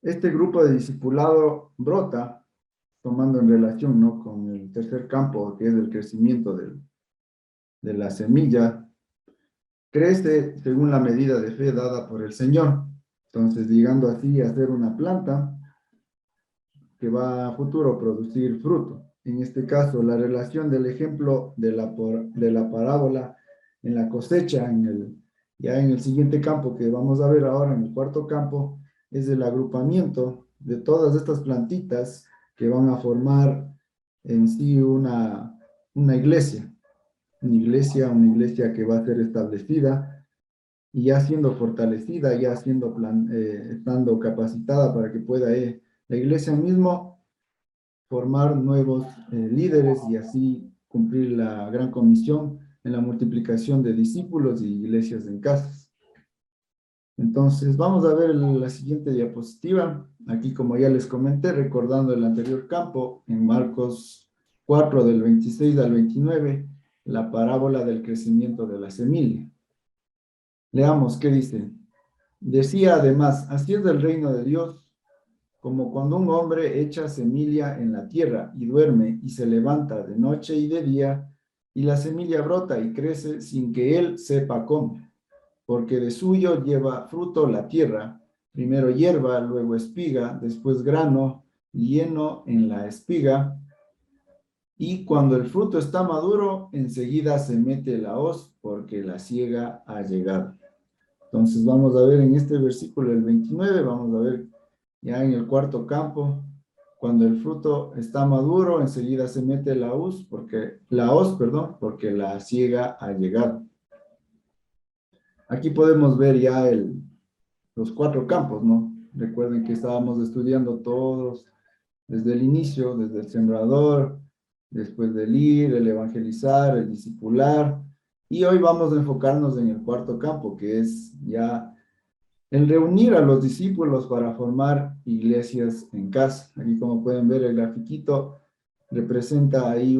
Este grupo de discipulado brota, tomando en relación, ¿no?, con el tercer campo, que es el crecimiento de la semilla, crece según la medida de fe dada por el Señor. Entonces, llegando así a ser una planta que va a futuro producir fruto. En este caso, la relación del ejemplo de la parábola en la cosecha, ya en el siguiente campo que vamos a ver ahora, en el cuarto campo, es el agrupamiento de todas estas plantitas que van a formar en sí una iglesia que va a ser establecida y ya siendo fortalecida, ya estando capacitada para que pueda la iglesia mismo formar nuevos líderes y así cumplir la gran comisión en la multiplicación de discípulos y iglesias en casas. Entonces, vamos a ver la siguiente diapositiva. Aquí, como ya les comenté, recordando el anterior campo, en Marcos 4, del 26 al 29, la parábola del crecimiento de la semilla. Leamos qué dice. Decía además, así es el reino de Dios, como cuando un hombre echa semilla en la tierra y duerme y se levanta de noche y de día, y la semilla brota y crece sin que él sepa cómo, porque de suyo lleva fruto la tierra, primero hierba, luego espiga, después grano, lleno en la espiga, y cuando el fruto está maduro, enseguida se mete la hoz, porque la siega ha llegado. Entonces vamos a ver en este versículo el 29, vamos a ver ya en el cuarto campo, cuando el fruto está maduro, enseguida se mete la hoz, porque la siega ha llegado. Aquí podemos ver ya los cuatro campos, ¿no? Recuerden que estábamos estudiando todos desde el inicio, desde el sembrador, después del ir, el evangelizar, el discipular, y hoy vamos a enfocarnos en el cuarto campo, que es ya el reunir a los discípulos para formar iglesias en casa. Aquí, como pueden ver, el grafiquito representa ahí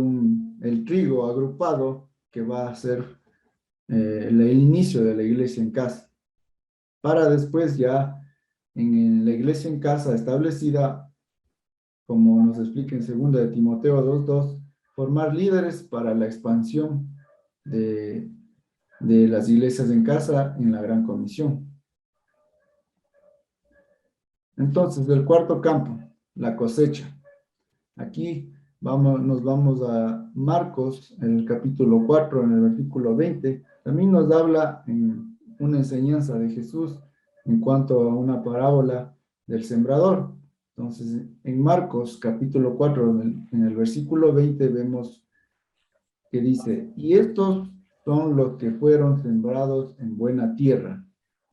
el trigo agrupado que va a ser el inicio de la iglesia en casa. Para después ya en la iglesia en casa establecida, como nos explica en 2 de Timoteo 2:2, formar líderes para la expansión de las iglesias en casa en la gran comisión. Entonces, del cuarto campo, la cosecha. Aquí nos vamos a Marcos, en el capítulo 4, en el versículo 20. También nos habla en una enseñanza de Jesús en cuanto a una parábola del sembrador. Entonces, en Marcos, capítulo 4, en el versículo 20, vemos que dice, y estos son los que fueron sembrados en buena tierra,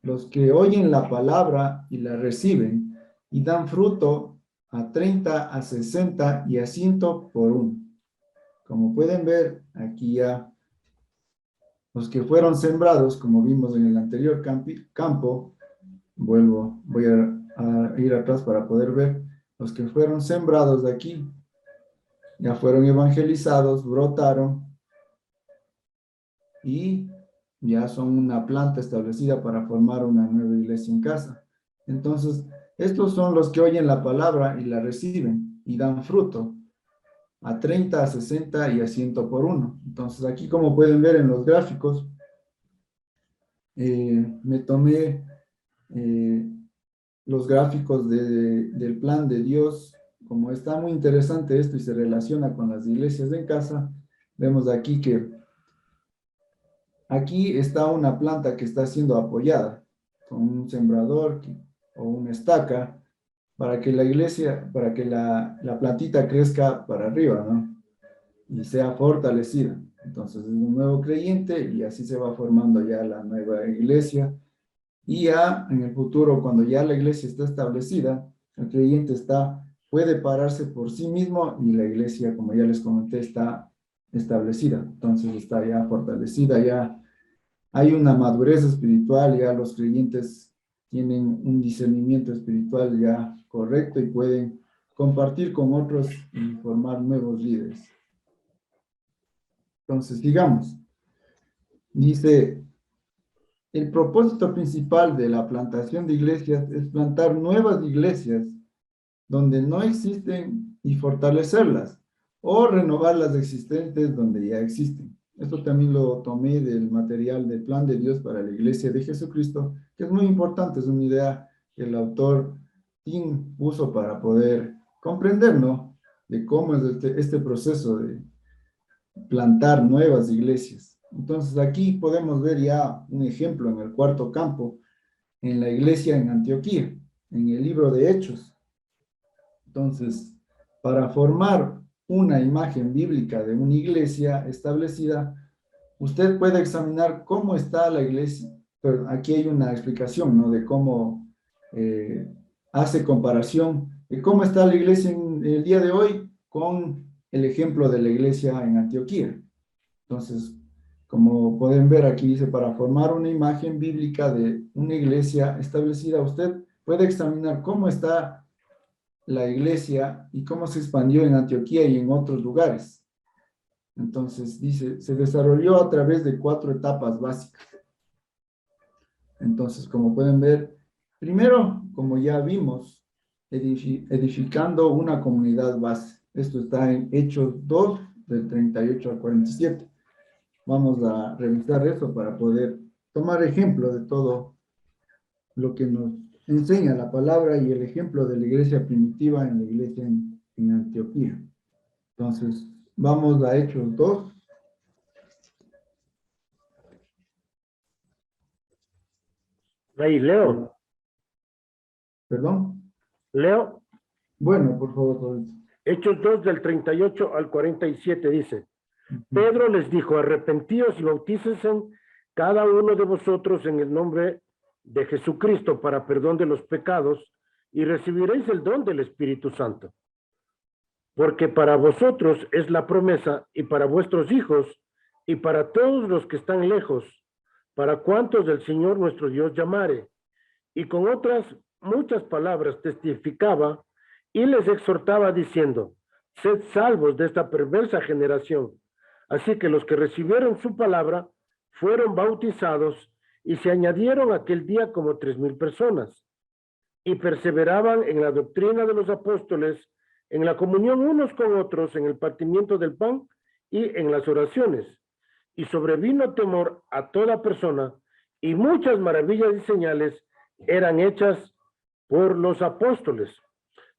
los que oyen la palabra y la reciben, y dan fruto a 30, a 60 y a 100 por uno. Como pueden ver, aquí ya los que fueron sembrados, como vimos en el anterior campo, voy a ir atrás para poder ver, los que fueron sembrados de aquí, ya fueron evangelizados, brotaron, y ya son una planta establecida para formar una nueva iglesia en casa. Entonces, estos son los que oyen la palabra y la reciben y dan fruto a 30, a 60 y a 100 por uno. Entonces, aquí, como pueden ver en los gráficos, me tomé los gráficos del plan de Dios. Como está muy interesante esto y se relaciona con las iglesias en casa, vemos aquí que aquí está una planta que está siendo apoyada con un sembrador o una estaca para que la plantita crezca para arriba, ¿no? Y sea fortalecida. Entonces es un nuevo creyente y así se va formando ya la nueva iglesia. Y ya en el futuro, cuando ya la iglesia está establecida, el creyente puede pararse por sí mismo y la iglesia, como ya les comenté, está establecida. Entonces está ya fortalecida, ya hay una madurez espiritual, ya los creyentes tienen un discernimiento espiritual ya correcto y pueden compartir con otros y formar nuevos líderes. Entonces, sigamos. Dice, el propósito principal de la plantación de iglesias es plantar nuevas iglesias donde no existen y fortalecerlas, o renovar las existentes donde ya existen. Esto también lo tomé del material del Plan de Dios para la Iglesia de Jesucristo, que es muy importante, es una idea que el autor Tim puso para poder comprender, ¿no? De cómo es este proceso de plantar nuevas iglesias. Entonces aquí podemos ver ya un ejemplo en el cuarto campo, en la iglesia en Antioquía, en el libro de Hechos. Entonces, para formar una imagen bíblica de una iglesia establecida, usted puede examinar cómo está la iglesia. Pero aquí hay una explicación, ¿no? De cómo eh, hace comparación de cómo está la iglesia en el día de hoy con el ejemplo de la iglesia en Antioquía. Entonces, como pueden ver aquí dice, para formar una imagen bíblica de una iglesia establecida, usted puede examinar cómo está la iglesia y cómo se expandió en Antioquía y en otros lugares. Entonces, dice, se desarrolló a través de 4 etapas básicas. Entonces, como pueden ver, primero, como ya vimos, edificando una comunidad base. Esto está en Hechos 2, del 38 al 47. Vamos a revisar eso para poder tomar ejemplo de todo lo que nos enseña la palabra y el ejemplo de la iglesia primitiva en la iglesia en Antioquía. Entonces, vamos a Hechos 2. Ahí, Leo. Perdón. Leo, Bueno, por favor, Roberto. Hechos 2 del 38 al 47 dice, Ujú. Pedro les dijo, arrepentíos y bautícense cada uno de vosotros en el nombre de Jesucristo para perdón de los pecados y recibiréis el don del Espíritu Santo. Porque para vosotros es la promesa y para vuestros hijos y para todos los que están lejos, para cuantos del Señor nuestro Dios llamare. Y con otras muchas palabras testificaba y les exhortaba diciendo, sed salvos de esta perversa generación. Así que los que recibieron su palabra fueron bautizados y se añadieron aquel día como 3,000 personas y perseveraban en la doctrina de los apóstoles, en la comunión unos con otros, en el partimiento del pan y en las oraciones. Y sobrevino temor a toda persona y muchas maravillas y señales eran hechas por los apóstoles.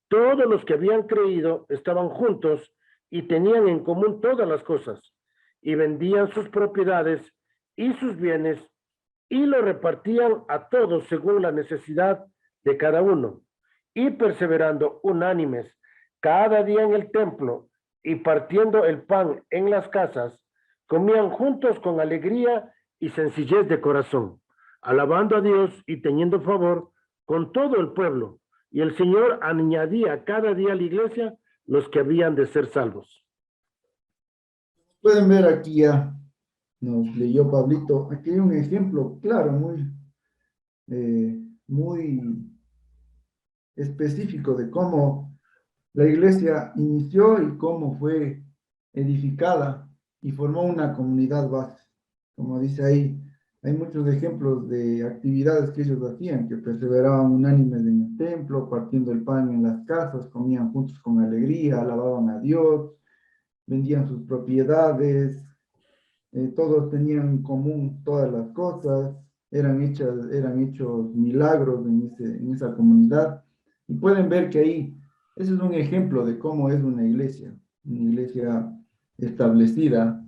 Todos los que habían creído estaban juntos y tenían en común todas las cosas, y vendían sus propiedades y sus bienes, y lo repartían a todos según la necesidad de cada uno, y perseverando unánimes cada día en el templo, y partiendo el pan en las casas, comían juntos con alegría y sencillez de corazón, alabando a Dios y teniendo favor con todo el pueblo. Y el Señor añadía cada día a la iglesia los que habían de ser salvos. Pueden ver aquí ya, nos leyó Pablito, aquí hay un ejemplo claro, muy específico de cómo la iglesia inició y cómo fue edificada y formó una comunidad base. Como dice ahí, hay muchos ejemplos de actividades que ellos hacían, que perseveraban unánimes en el templo, partiendo el pan en las casas, comían juntos con alegría, alababan a Dios, vendían sus propiedades, todos tenían en común todas las cosas, eran hechos milagros en esa comunidad. Y pueden ver que ahí, ese es un ejemplo de cómo es una iglesia establecida,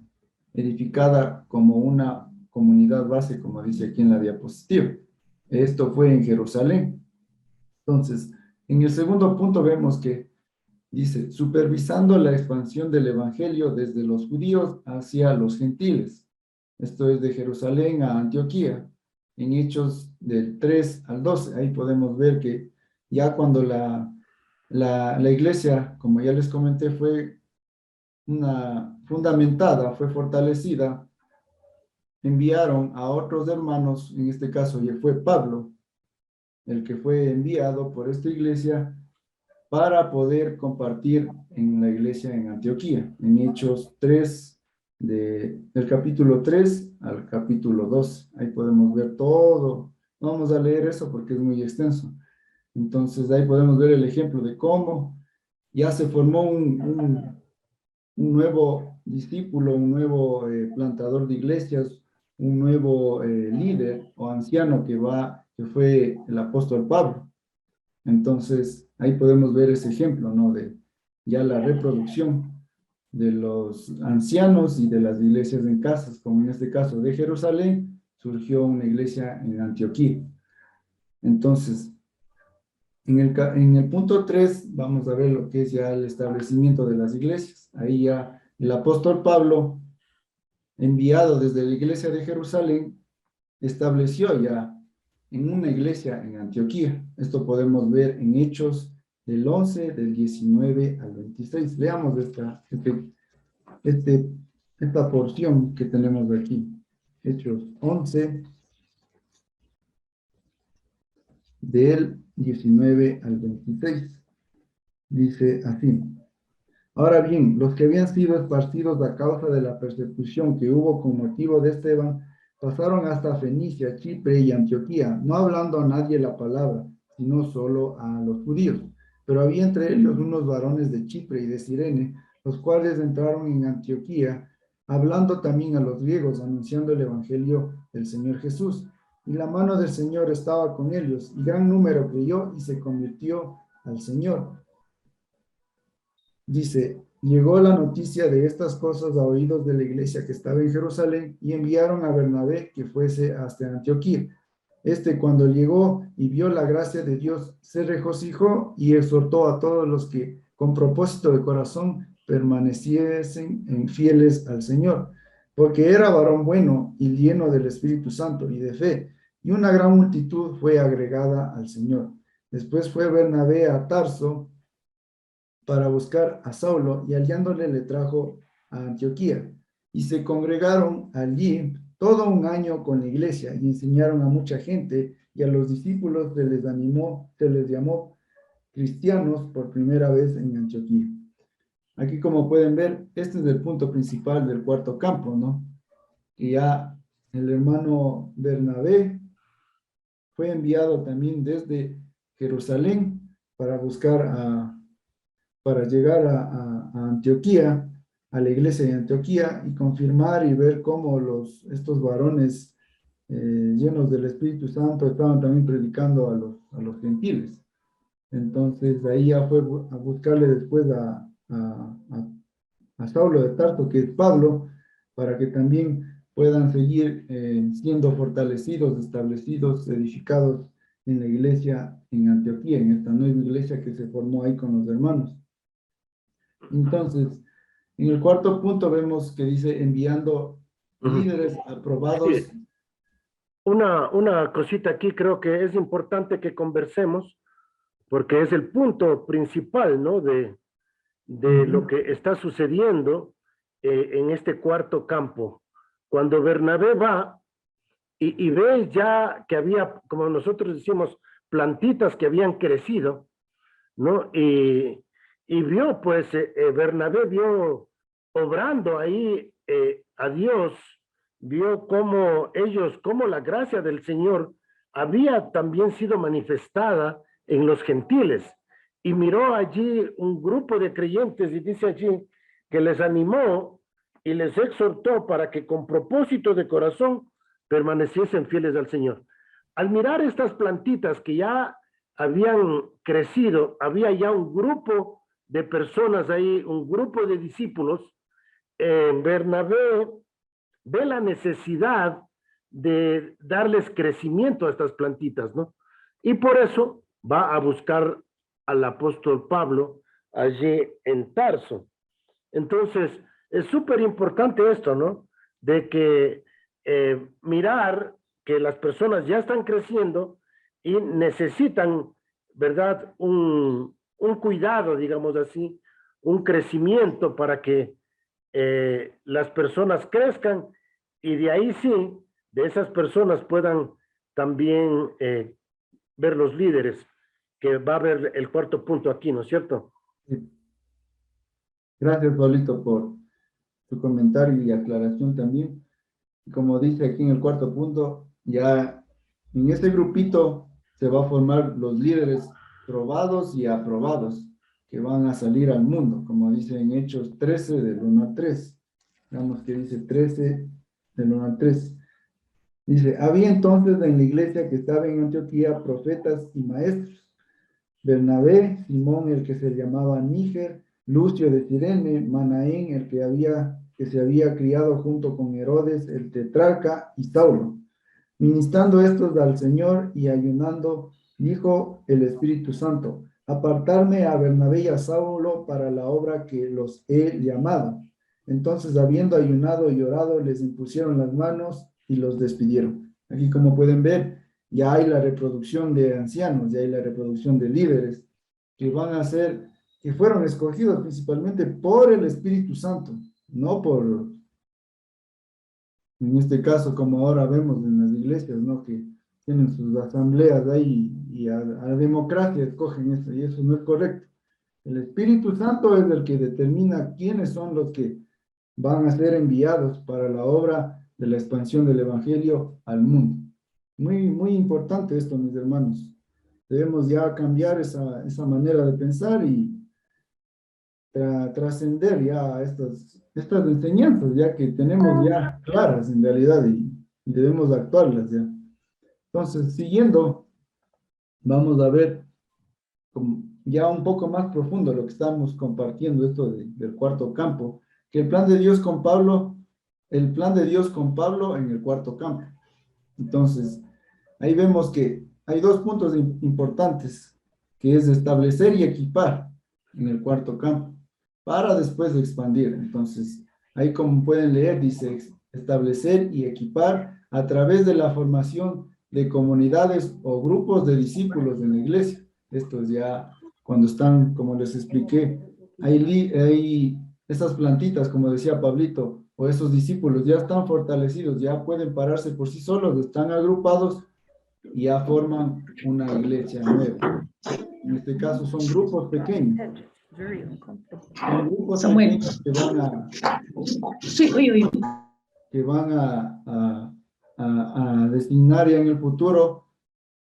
edificada como una comunidad base, como dice aquí en la diapositiva. Esto fue en Jerusalén. Entonces, en el segundo punto vemos que dice, supervisando la expansión del evangelio desde los judíos hacia los gentiles. Esto es de Jerusalén a Antioquía, en Hechos del 3 al 12. Ahí podemos ver que ya cuando la iglesia, como ya les comenté, fue fundamentada, fue fortalecida, enviaron a otros hermanos, en este caso ya fue Pablo, el que fue enviado por esta iglesia para poder compartir en la iglesia en Antioquía, en Hechos 3, del capítulo 3 al capítulo 2. Ahí podemos ver todo. No vamos a leer eso porque es muy extenso. Entonces ahí podemos ver el ejemplo de cómo ya se formó un nuevo discípulo, un nuevo plantador de iglesias, un nuevo líder o anciano que fue el apóstol Pablo. Entonces, ahí podemos ver ese ejemplo, ¿no? De ya la reproducción de los ancianos y de las iglesias en casas, como en este caso de Jerusalén, surgió una iglesia en Antioquía. Entonces, en el punto 3 vamos a ver lo que es ya el establecimiento de las iglesias. Ahí ya el apóstol Pablo, enviado desde la iglesia de Jerusalén, estableció ya en una iglesia en Antioquía. Esto podemos ver en Hechos del 11, del 19 al 26. Leamos esta porción que tenemos aquí. Hechos 11, del 19 al 26. Dice así. Ahora bien, los que habían sido esparcidos a causa de la persecución que hubo con motivo de Esteban, pasaron hasta Fenicia, Chipre y Antioquía, no hablando a nadie la palabra, sino solo a los judíos. Pero había entre ellos unos varones de Chipre y de Cirene, los cuales entraron en Antioquía, hablando también a los griegos, anunciando el evangelio del Señor Jesús. Y la mano del Señor estaba con ellos, y gran número creyó y se convirtió al Señor. Dice, llegó la noticia de estas cosas a oídos de la iglesia que estaba en Jerusalén y enviaron a Bernabé que fuese hasta Antioquía. Cuando llegó y vio la gracia de Dios, se regocijó y exhortó a todos los que con propósito de corazón permaneciesen en fieles al Señor, porque era varón bueno y lleno del Espíritu Santo y de fe, y una gran multitud fue agregada al Señor. Después fue Bernabé a Tarso para buscar a Saulo y hallándole le trajo a Antioquía. Y se congregaron allí todo un año con la iglesia y enseñaron a mucha gente y a los discípulos se les llamó cristianos por primera vez en Antioquía. Aquí como pueden ver, este es el punto principal del cuarto campo, ¿no? Que ya el hermano Bernabé fue enviado también desde Jerusalén para para llegar a Antioquía, a la iglesia de Antioquía, y confirmar y ver cómo estos varones llenos del Espíritu Santo estaban también predicando a los gentiles. Entonces ahí ya fue a buscarle después a Saulo de Tarso, que es Pablo, para que también puedan seguir siendo fortalecidos, establecidos, edificados en la iglesia en Antioquía, en esta nueva iglesia que se formó ahí con los hermanos. Entonces, en el cuarto punto vemos que dice enviando líderes aprobados. Sí. Una cosita aquí creo que es importante que conversemos porque es el punto principal, ¿no? De lo que está sucediendo en este cuarto campo. Cuando Bernabé va y ve ya que había, como nosotros decimos, plantitas que habían crecido, ¿no? Y vio, pues, Bernabé vio obrando ahí a Dios, vio cómo ellos, cómo la gracia del Señor había también sido manifestada en los gentiles. Y miró allí un grupo de creyentes y dice allí que les animó y les exhortó para que con propósito de corazón permaneciesen fieles al Señor. Al mirar estas plantitas que ya habían crecido, había ya un grupo de personas ahí, un grupo de discípulos. Bernabé ve la necesidad de darles crecimiento a estas plantitas, ¿no? Y por eso va a buscar al apóstol Pablo allí en Tarso. Entonces, es súper importante esto, ¿no? De que mirar que las personas ya están creciendo y necesitan, ¿verdad? Un cuidado, digamos así, un crecimiento para que las personas crezcan y de ahí sí, de esas personas puedan también ver los líderes, que va a ver el cuarto punto aquí, ¿no es cierto? Gracias, Paulito, su comentario y aclaración también. Como dice aquí en el cuarto punto, ya en este grupito se va a formar los líderes probados y aprobados que van a salir al mundo, como dice en Hechos 13 del 1 al 3. Veamos que dice 13 del 1 al 3. Dice, había entonces en la iglesia que estaba en Antioquía profetas y maestros: Bernabé, Simón el que se llamaba Níger, Lucio de Cirene, Manaén que se había criado junto con Herodes el tetrarca, y Saulo. Ministrando estos al Señor y ayunando, dijo el Espíritu Santo: apartarme a Bernabé y a Saulo para la obra que los he llamado. Entonces, habiendo ayunado y orado, les impusieron las manos y los despidieron. Aquí, como pueden ver, ya hay la reproducción de ancianos, ya hay la reproducción de líderes que van a ser, que fueron escogidos principalmente por el Espíritu Santo, no por, en este caso, como ahora vemos en las iglesias, ¿no? Que tienen sus asambleas ahí y a democracia escogen eso, y eso no es correcto. El Espíritu Santo es el que determina quiénes son los que van a ser enviados para la obra de la expansión del Evangelio al mundo. Muy, muy importante esto, mis hermanos. Debemos ya cambiar esa manera de pensar y trascender ya estas enseñanzas, ya que tenemos ya claras en realidad y debemos actuarlas ya. Entonces, siguiendo, vamos a ver ya un poco más profundo lo que estamos compartiendo, esto del cuarto campo, que el plan de Dios con Pablo, el plan de Dios con Pablo en el cuarto campo. Entonces, ahí vemos que hay dos puntos importantes, que es establecer y equipar en el cuarto campo, para después expandir. Entonces, ahí como pueden leer, dice establecer y equipar a través de la formación de comunidades o grupos de discípulos en la iglesia. Esto es ya cuando están, como les expliqué, hay esas plantitas, como decía Pablito, o esos discípulos ya están fortalecidos, ya pueden pararse por sí solos, están agrupados y ya forman una iglesia nueva. En este caso son grupos pequeños. Son grupos Samuel. pequeños que van Sí, oye. a designar ya en el futuro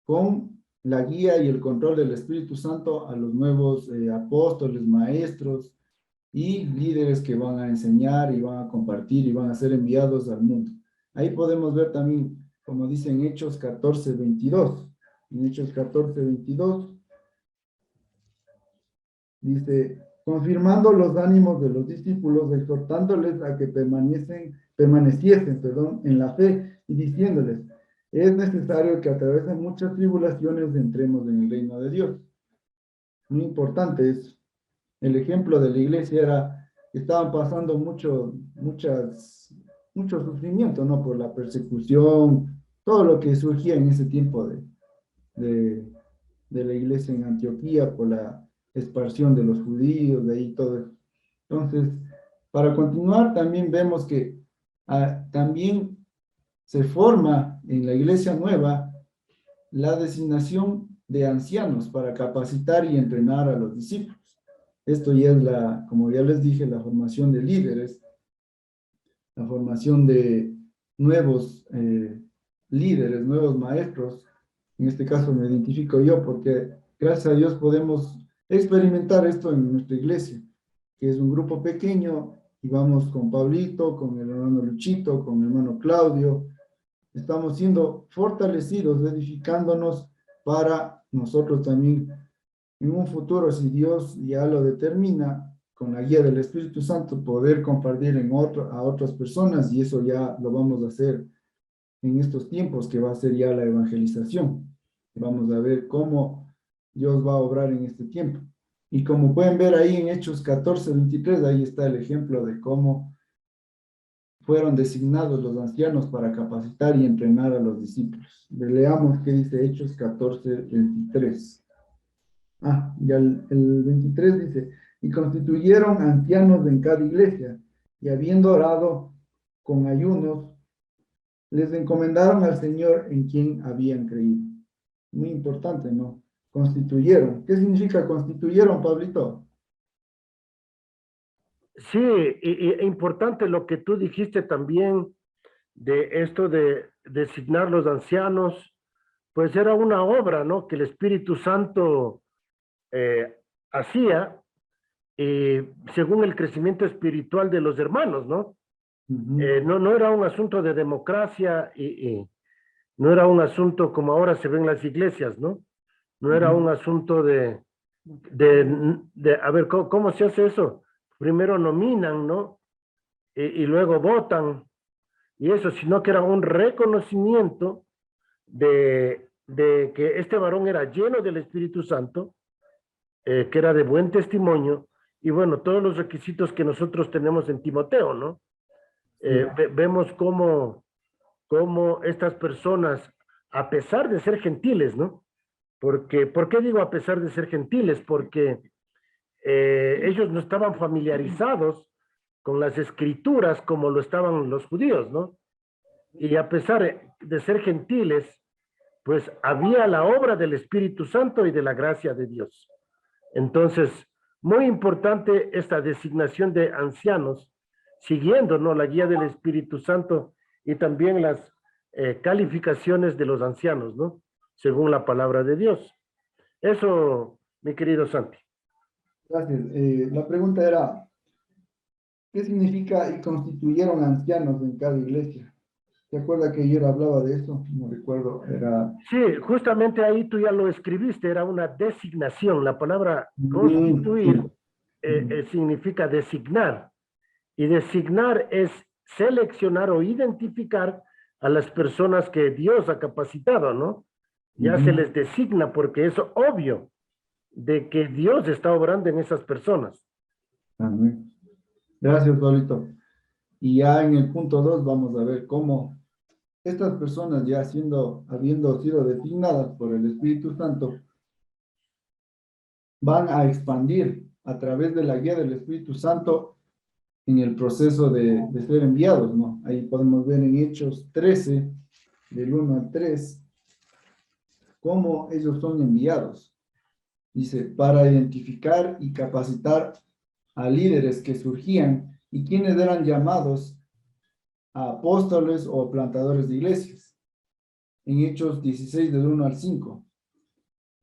con la guía y el control del Espíritu Santo a los nuevos apóstoles, maestros y líderes que van a enseñar y van a compartir y van a ser enviados al mundo. Ahí podemos ver también, como dice en Hechos 14, 22. En Hechos 14, 22 dice, confirmando los ánimos de los discípulos, exhortándoles a que permaneciesen en la fe y diciéndoles, es necesario que a través de muchas tribulaciones entremos en el reino de Dios. Muy importante es, el ejemplo de la iglesia era que estaban pasando mucho sufrimiento, ¿no? Por la persecución, todo lo que surgía en ese tiempo de, de la iglesia en Antioquía, por la expansión de los judíos, de ahí todo eso. Entonces, para continuar, también vemos que también se forma en la iglesia nueva la designación de ancianos para capacitar y entrenar a los discípulos. Esto ya es como ya les dije, la formación de líderes, la formación de nuevos líderes, nuevos maestros. En este caso me identifico yo porque gracias a Dios podemos experimentar esto en nuestra iglesia, que es un grupo pequeño y vamos con Pablito, con el hermano Luchito, con el hermano Claudio. Estamos siendo fortalecidos, edificándonos para nosotros también en un futuro, si Dios ya lo determina, con la guía del Espíritu Santo, poder compartir a otras personas, y eso ya lo vamos a hacer en estos tiempos, que va a ser ya la evangelización. Vamos a ver cómo Dios va a obrar en este tiempo. Y como pueden ver ahí en Hechos 14, 23, ahí está el ejemplo de cómo fueron designados los ancianos para capacitar y entrenar a los discípulos. Leamos qué dice Hechos 14, 23. Ya el 23 dice, y constituyeron ancianos en cada iglesia, y habiendo orado con ayunos, les encomendaron al Señor en quien habían creído. Muy importante, ¿no? Constituyeron. ¿Qué significa constituyeron, Pablito? Sí, y importante lo que tú dijiste también de esto de designar los ancianos, pues era una obra, ¿no? Que el Espíritu Santo hacía según el crecimiento espiritual de los hermanos, ¿no? No era un asunto de democracia y no era un asunto como ahora se ve en las iglesias, ¿no? No era un asunto a ver, ¿cómo se hace eso? Primero nominan, ¿no? Y luego votan, y eso, sino que era un reconocimiento de que este varón era lleno del Espíritu Santo, que era de buen testimonio, y bueno, todos los requisitos que nosotros tenemos en Timoteo, ¿no? Vemos cómo estas personas, a pesar de ser gentiles, ¿no? Porque, ¿por qué digo a pesar de ser gentiles? Porque ellos no estaban familiarizados con las escrituras como lo estaban los judíos, ¿no? Y a pesar de ser gentiles, pues había la obra del Espíritu Santo y de la gracia de Dios. Entonces, muy importante esta designación de ancianos, siguiendo, ¿no?, la guía del Espíritu Santo y también las calificaciones de los ancianos, ¿no?, según la palabra de Dios. Eso, mi querido Santi. Gracias. La pregunta era, ¿qué significa y constituyeron ancianos en cada iglesia? ¿Se acuerda que ayer hablaba de eso? No recuerdo, era... Sí, justamente ahí tú ya lo escribiste, era una designación. La palabra constituir significa designar. Y designar es seleccionar o identificar a las personas que Dios ha capacitado, ¿no? Ya se les designa porque es obvio de que Dios está obrando en esas personas. Amén. Gracias, Pablito. Y ya en el punto 2 vamos a ver cómo estas personas ya habiendo sido designadas por el Espíritu Santo, van a expandir a través de la guía del Espíritu Santo en el proceso de ser enviados, ¿no? Ahí podemos ver en Hechos 13, del 1 al 3, cómo ellos son enviados. Dice, para identificar y capacitar a líderes que surgían y quienes eran llamados a apóstoles o plantadores de iglesias. En Hechos 16, del 1 al 5,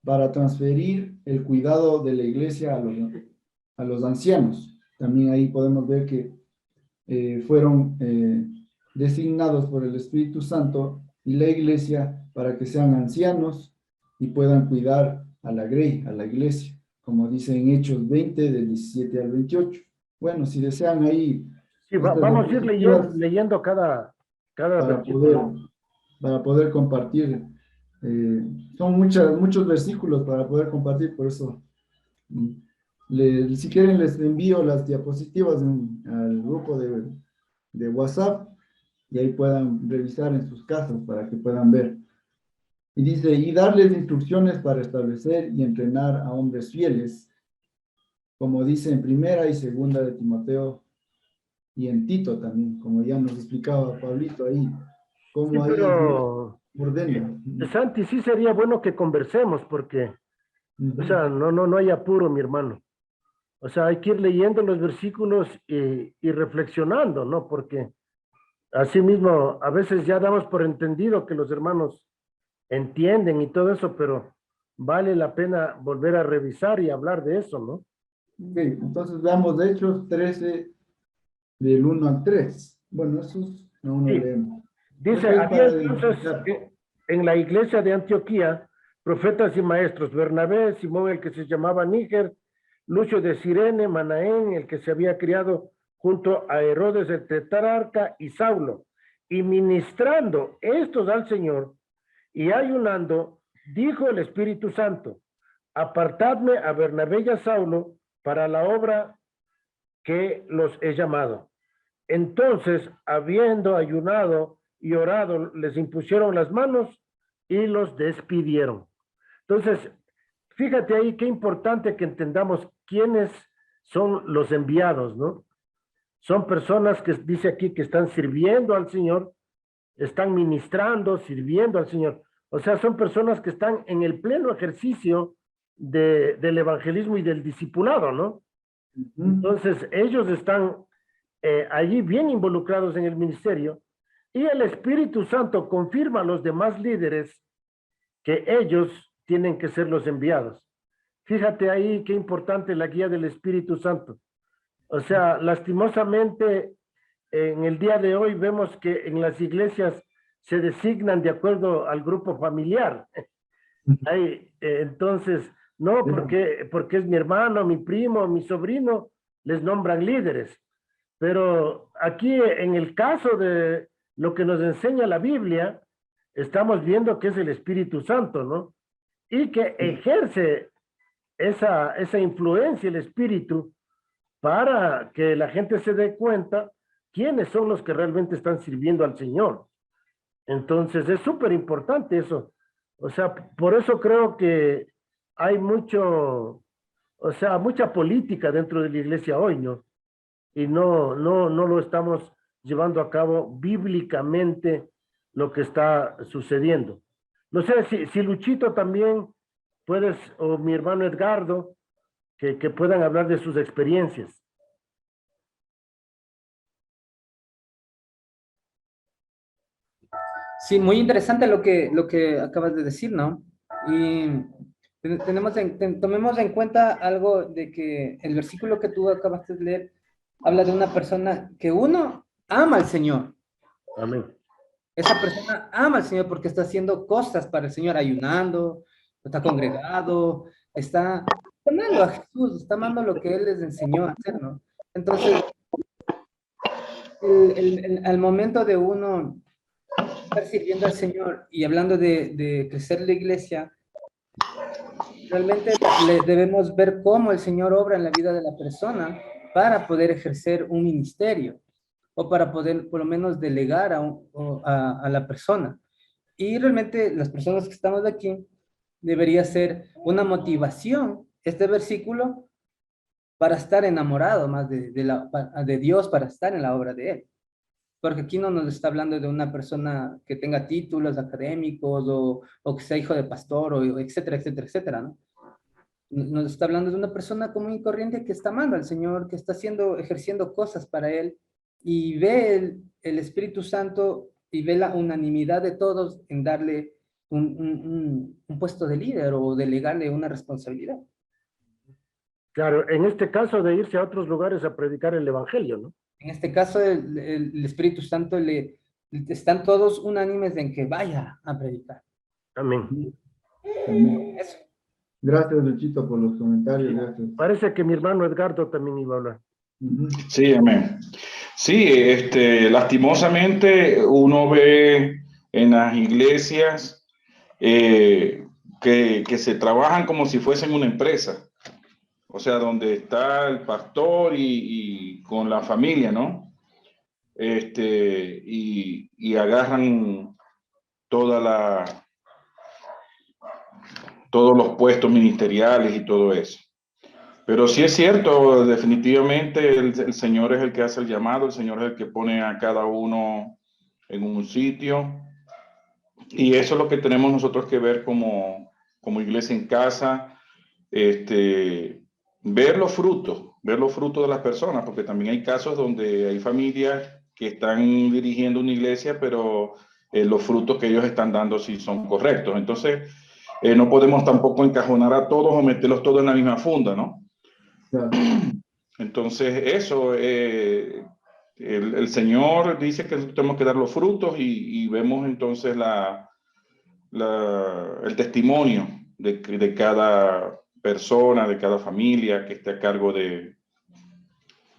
para transferir el cuidado de la iglesia a los ancianos. También ahí podemos ver que fueron designados por el Espíritu Santo y la iglesia para que sean ancianos y puedan cuidar a la grey, a la iglesia, como dice en Hechos 20, del 17 al 28. Bueno, si desean ahí... Sí, vamos a ir leyendo cada versículo. Para poder compartir. Son muchos versículos para poder compartir, por eso si quieren les envío las diapositivas al grupo de WhatsApp y ahí puedan revisar en sus casas para que puedan ver. Y dice, y darles instrucciones para establecer y entrenar a hombres fieles, como dice en primera y segunda de Timoteo y en Tito también, como ya nos explicaba Pablito ahí, cómo Sí, ahí pero ordena. Santi, sí sería bueno que conversemos porque, o sea, no hay apuro, mi hermano. O sea, hay que ir leyendo los versículos y reflexionando, ¿no? Porque así mismo, a veces ya damos por entendido que los hermanos entienden y todo eso, pero vale la pena volver a revisar y hablar de eso, ¿no? Ok, entonces veamos de Hechos 13, del 1 al 3. Bueno, esos aún no Sí, leemos. dice, Esto es había para entonces identificar. en la iglesia de Antioquía profetas y maestros, Bernabé, Simón el que se llamaba Níger, Lucio de Cirene, Manaén, el que se había criado junto a Herodes el tetrarca y Saulo, y ministrando estos al Señor y ayunando, dijo el Espíritu Santo, apartadme a Bernabé y a Saulo para la obra que los he llamado. Entonces, habiendo ayunado y orado, les impusieron las manos y los despidieron. Entonces, fíjate ahí qué importante que entendamos quiénes son los enviados, ¿no? Son personas que dice aquí que están sirviendo al Señor, están ministrando, sirviendo al Señor. O sea, son personas que están en el pleno ejercicio del evangelismo y del discipulado, ¿no? Entonces, ellos están allí bien involucrados en el ministerio y el Espíritu Santo confirma a los demás líderes que ellos tienen que ser los enviados. Fíjate ahí qué importante la guía del Espíritu Santo. O sea, lastimosamente, en el día de hoy vemos que en las iglesias se designan de acuerdo al grupo familiar. Entonces, no, porque es mi hermano, mi primo, mi sobrino, les nombran líderes. Pero aquí, en el caso de lo que nos enseña la Biblia, estamos viendo que es el Espíritu Santo, ¿no? Y que ejerce esa influencia, el Espíritu, para que la gente se dé cuenta quiénes son los que realmente están sirviendo al Señor. Entonces, es súper importante eso. O sea, por eso creo que hay mucha política dentro de la iglesia hoy, ¿no? Y no lo estamos llevando a cabo bíblicamente lo que está sucediendo. No sé si Luchito también puedes, o mi hermano Edgardo, que puedan hablar de sus experiencias. Sí, muy interesante lo que acabas de decir, ¿no? Y tomemos en cuenta algo de que el versículo que tú acabaste de leer habla de una persona que uno ama al Señor. Amén. Esa persona ama al Señor porque está haciendo cosas para el Señor, ayunando, está congregado, está amando a Jesús, está amando lo que Él les enseñó a hacer, ¿no? Entonces, al momento de uno estar sirviendo al Señor y hablando de crecer la iglesia, realmente debemos ver cómo el Señor obra en la vida de la persona para poder ejercer un ministerio o para poder por lo menos delegar a la persona. Y realmente las personas que estamos aquí debería ser una motivación, este versículo, para estar enamorado más de Dios, para estar en la obra de Él. Porque aquí no nos está hablando de una persona que tenga títulos académicos o que sea hijo de pastor, o etcétera, etcétera, etcétera, ¿no? Nos está hablando de una persona común y corriente que está amando al Señor, que está ejerciendo cosas para Él, y ve el Espíritu Santo y ve la unanimidad de todos en darle un puesto de líder o delegarle una responsabilidad. Claro, en este caso de irse a otros lugares a predicar el Evangelio, ¿no? En este caso, el Espíritu Santo están todos unánimes en que vaya a predicar. Amén. Eso. Gracias, Luchito, por los comentarios. Gracias. Parece que mi hermano Edgardo también iba a hablar. Sí, amén. Sí, lastimosamente uno ve en las iglesias que se trabajan como si fuesen una empresa. O sea, donde está el pastor y con la familia, ¿no? Y agarran todos los puestos ministeriales y todo eso. Pero sí es cierto, definitivamente el Señor es el que hace el llamado, el Señor es el que pone a cada uno en un sitio. Y eso es lo que tenemos nosotros que ver como iglesia en casa, ver los frutos de las personas, porque también hay casos donde hay familias que están dirigiendo una iglesia, pero los frutos que ellos están dando sí son correctos. Entonces, no podemos tampoco encajonar a todos o meterlos todos en la misma funda, ¿no? Claro. Entonces, eso, el Señor dice que tenemos que dar los frutos y vemos entonces el testimonio de cada persona, de cada familia que esté a cargo de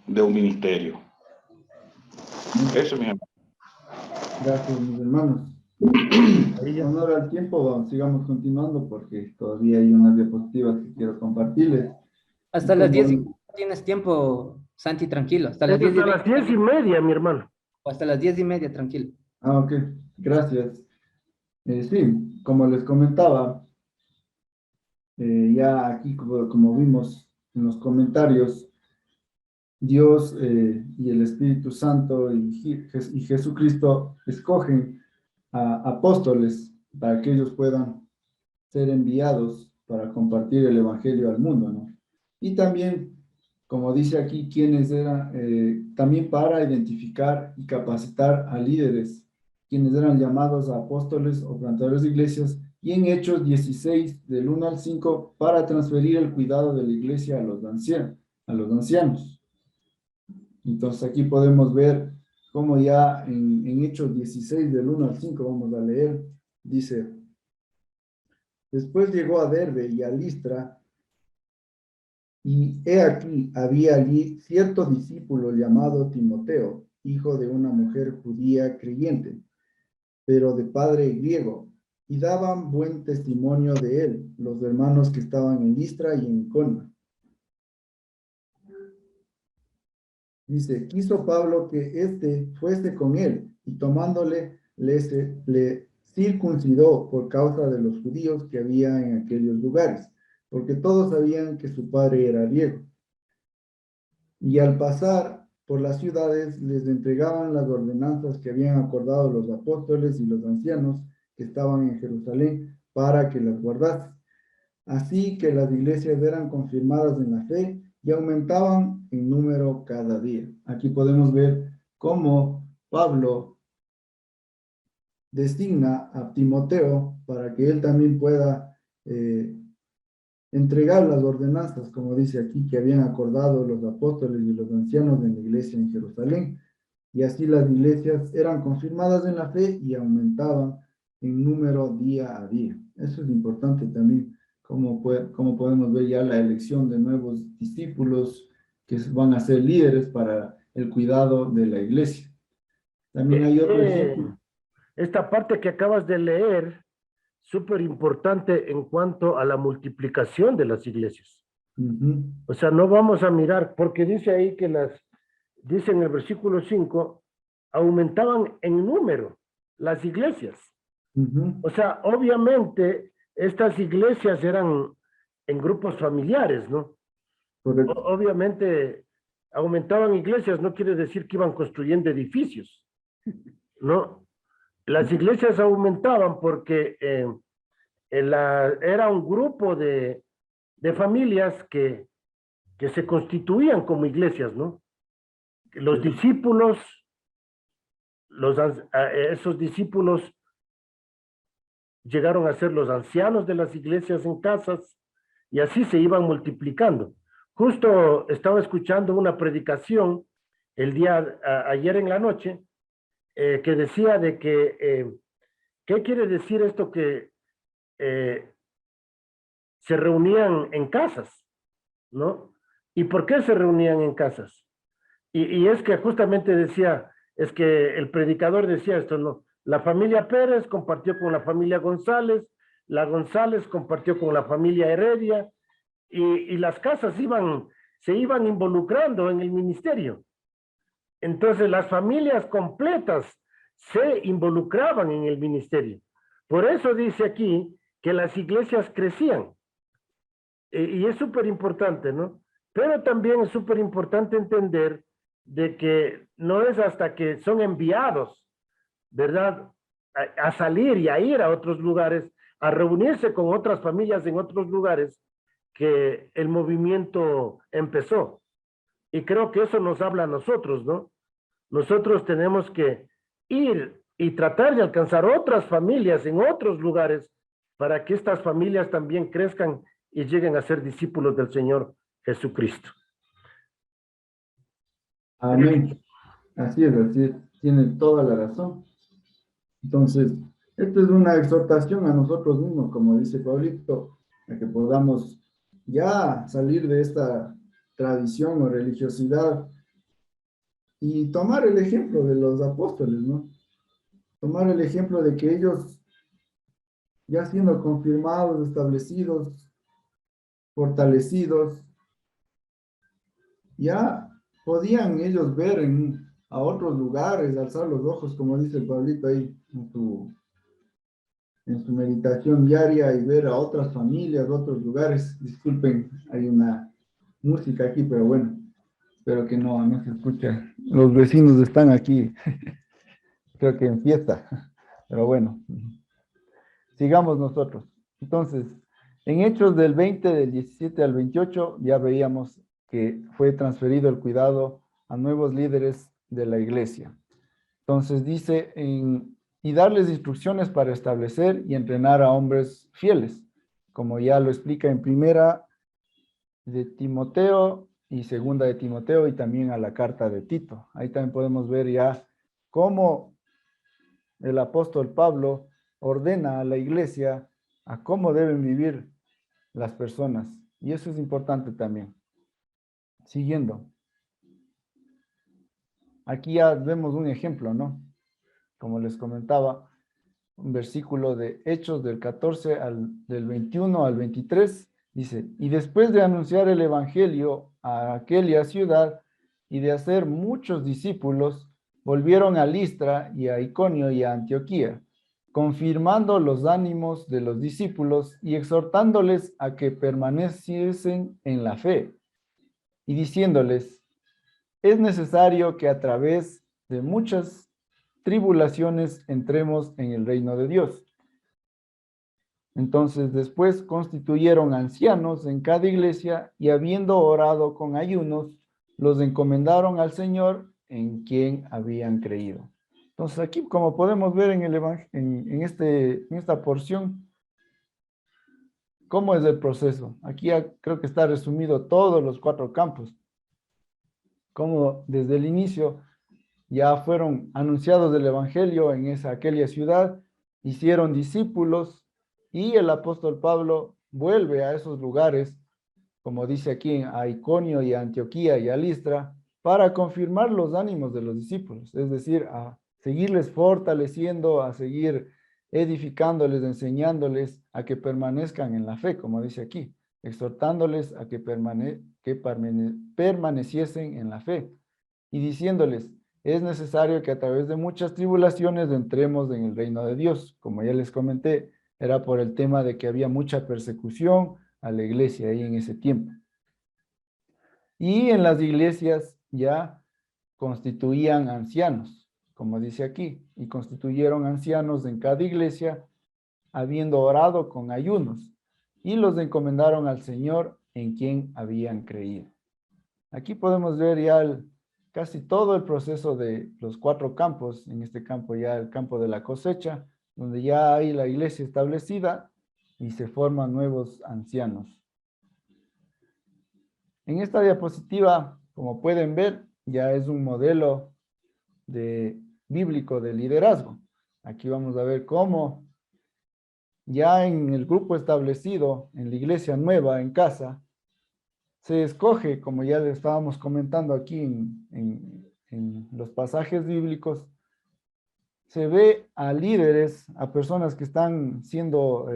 un ministerio. Eso, mi hermano. Gracias, mis hermanos. Honor al tiempo, sigamos continuando porque todavía hay unas diapositivas que quiero compartirles. Hasta las 10 tienes tiempo, Santi, tranquilo. Hasta las 10 las 10:30, mi hermano. Hasta las 10:30, tranquilo. Ah, ok. Gracias. Sí, como les comentaba, ya aquí como vimos en los comentarios, Dios y el Espíritu Santo y Jesucristo escogen a apóstoles para que ellos puedan ser enviados para compartir el Evangelio al mundo, ¿no? Y también como dice aquí, quienes eran, también para identificar y capacitar a líderes, quienes eran llamados a apóstoles o plantadores de iglesias, y en Hechos 16, del 1 al 5, para transferir el cuidado de la iglesia a los ancianos. Entonces aquí podemos ver cómo ya en Hechos 16, del 1 al 5, vamos a leer, dice: después llegó a Derbe y a Listra, y he aquí, había allí cierto discípulo llamado Timoteo, hijo de una mujer judía creyente, pero de padre griego, y daban buen testimonio de él, los hermanos que estaban en Listra y en Iconio. Dice, quiso Pablo que éste fuese con él, y tomándole, le circuncidó por causa de los judíos que había en aquellos lugares, porque todos sabían que su padre era griego. Y al pasar por las ciudades, les entregaban las ordenanzas que habían acordado los apóstoles y los ancianos que estaban en Jerusalén para que las guardasen. Así que las iglesias eran confirmadas en la fe y aumentaban en número cada día. Aquí podemos ver cómo Pablo designa a Timoteo para que él también pueda entregar las ordenanzas, como dice aquí, que habían acordado los apóstoles y los ancianos de la iglesia en Jerusalén. Y así las iglesias eran confirmadas en la fe y aumentaban en número día a día. Eso es importante también, como podemos ver ya la elección de nuevos discípulos que van a ser líderes para el cuidado de la iglesia. También hay otro ejemplo. Esta parte que acabas de leer, súper importante en cuanto a la multiplicación de las iglesias. O sea, no vamos a mirar, porque dice ahí que dice en el versículo 5, aumentaban en número las iglesias. O sea, obviamente, estas iglesias eran en grupos familiares, ¿no? Obviamente, aumentaban iglesias, no quiere decir que iban construyendo edificios, ¿no? Las iglesias aumentaban porque era un grupo de familias que se constituían como iglesias, ¿no? Los discípulos, esos discípulos llegaron a ser los ancianos de las iglesias en casas y así se iban multiplicando. Justo estaba escuchando una predicación ayer en la noche que decía de que, ¿qué quiere decir esto que se reunían en casas, ¿no? ¿Y por qué se reunían en casas? Y es que justamente decía, es que el predicador decía esto, ¿no? La familia Pérez compartió con la familia González, la González compartió con la familia Heredia, y las casas se iban involucrando en el ministerio. Entonces las familias completas se involucraban en el ministerio. Por eso dice aquí que las iglesias crecían. Y es súper importante, ¿no? Pero también es súper importante entender de que no es hasta que son enviados, ¿verdad? A salir y a ir a otros lugares, a reunirse con otras familias en otros lugares, que el movimiento empezó. Y creo que eso nos habla a nosotros, ¿no? Nosotros tenemos que ir y tratar de alcanzar otras familias en otros lugares para que estas familias también crezcan y lleguen a ser discípulos del Señor Jesucristo. Amén. Así es, tiene toda la razón. Entonces, esto es una exhortación a nosotros mismos, como dice Pablito, a que podamos ya salir de esta tradición o religiosidad y tomar el ejemplo de los apóstoles, ¿no? Tomar el ejemplo de que ellos, ya siendo confirmados, establecidos, fortalecidos, ya podían ellos ver a otros lugares, alzar los ojos, como dice el Pablito ahí en su meditación diaria, y ver a otras familias, otros lugares. Disculpen, hay una música aquí, pero bueno, espero que no se escucha. Los vecinos están aquí, creo que en fiesta, pero bueno, sigamos nosotros. Entonces, en Hechos del 20, del 17 al 28, ya veíamos que fue transferido el cuidado a nuevos líderes de la iglesia. Entonces dice, y darles instrucciones para establecer y entrenar a hombres fieles, como ya lo explica en primera de Timoteo y segunda de Timoteo y también a la carta de Tito. Ahí también podemos ver ya cómo el apóstol Pablo ordena a la iglesia a cómo deben vivir las personas. Y eso es importante también. Siguiendo. Aquí ya vemos un ejemplo, ¿no? Como les comentaba, un versículo de Hechos del 14 del 21 al 23, dice, y después de anunciar el evangelio a aquella ciudad y de hacer muchos discípulos, volvieron a Listra y a Iconio y a Antioquía, confirmando los ánimos de los discípulos y exhortándoles a que permaneciesen en la fe, y diciéndoles, es necesario que a través de muchas tribulaciones entremos en el reino de Dios. Entonces después constituyeron ancianos en cada iglesia y habiendo orado con ayunos, los encomendaron al Señor en quien habían creído. Entonces aquí, como podemos ver en en esta porción, ¿cómo es el proceso? Aquí ya creo que está resumido todos los 4 campos. Cómo desde el inicio ya fueron anunciados del evangelio en aquella ciudad, hicieron discípulos y el apóstol Pablo vuelve a esos lugares, como dice aquí, a Iconio y a Antioquía y a Listra, para confirmar los ánimos de los discípulos, es decir, a seguirles fortaleciendo, a seguir edificándoles, enseñándoles a que permanezcan en la fe, como dice aquí, exhortándoles a que permaneciesen en la fe y diciéndoles, es necesario que a través de muchas tribulaciones entremos en el reino de Dios. Como ya les comenté, era por el tema de que había mucha persecución a la iglesia ahí en ese tiempo. Y en las iglesias ya constituían ancianos, como dice aquí, y constituyeron ancianos en cada iglesia, habiendo orado con ayunos, y los encomendaron al Señor en quien habían creído. Aquí podemos ver ya casi todo el proceso de los 4 campos, en este campo ya el campo de la cosecha, donde ya hay la iglesia establecida y se forman nuevos ancianos. En esta diapositiva, como pueden ver, ya es un modelo bíblico de liderazgo. Aquí vamos a ver cómo ya en el grupo establecido, en la iglesia nueva, en casa, se escoge, como ya le estábamos comentando aquí en los pasajes bíblicos, se ve a líderes, a personas que están siendo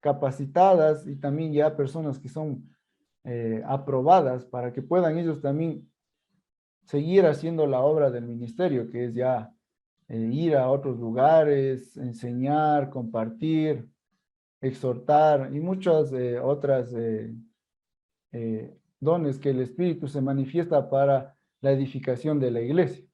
capacitadas y también ya personas que son aprobadas para que puedan ellos también seguir haciendo la obra del ministerio, que es ya ir a otros lugares, enseñar, compartir, exhortar y muchas otras dones que el Espíritu se manifiesta para la edificación de la iglesia.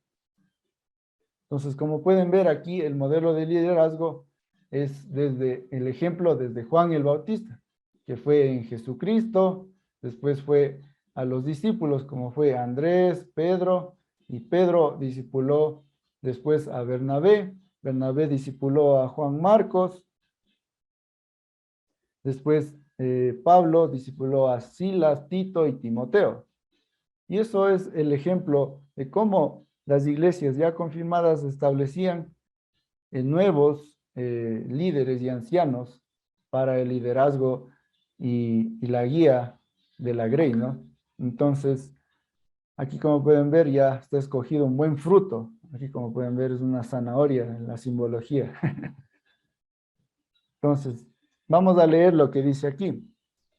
Entonces, como pueden ver aquí, el modelo de liderazgo es desde el ejemplo desde Juan el Bautista, que fue en Jesucristo, después fue a los discípulos, como fue Andrés, Pedro, y Pedro discipuló después a Bernabé, Bernabé discipuló a Juan Marcos, después Pablo discipuló a Silas, Tito y Timoteo. Y eso es el ejemplo de cómo las iglesias ya confirmadas establecían nuevos líderes y ancianos para el liderazgo y la guía de la grey, ¿no? Entonces, aquí como pueden ver ya está escogido un buen fruto. Aquí como pueden ver es una zanahoria en la simbología. Entonces, vamos a leer lo que dice aquí.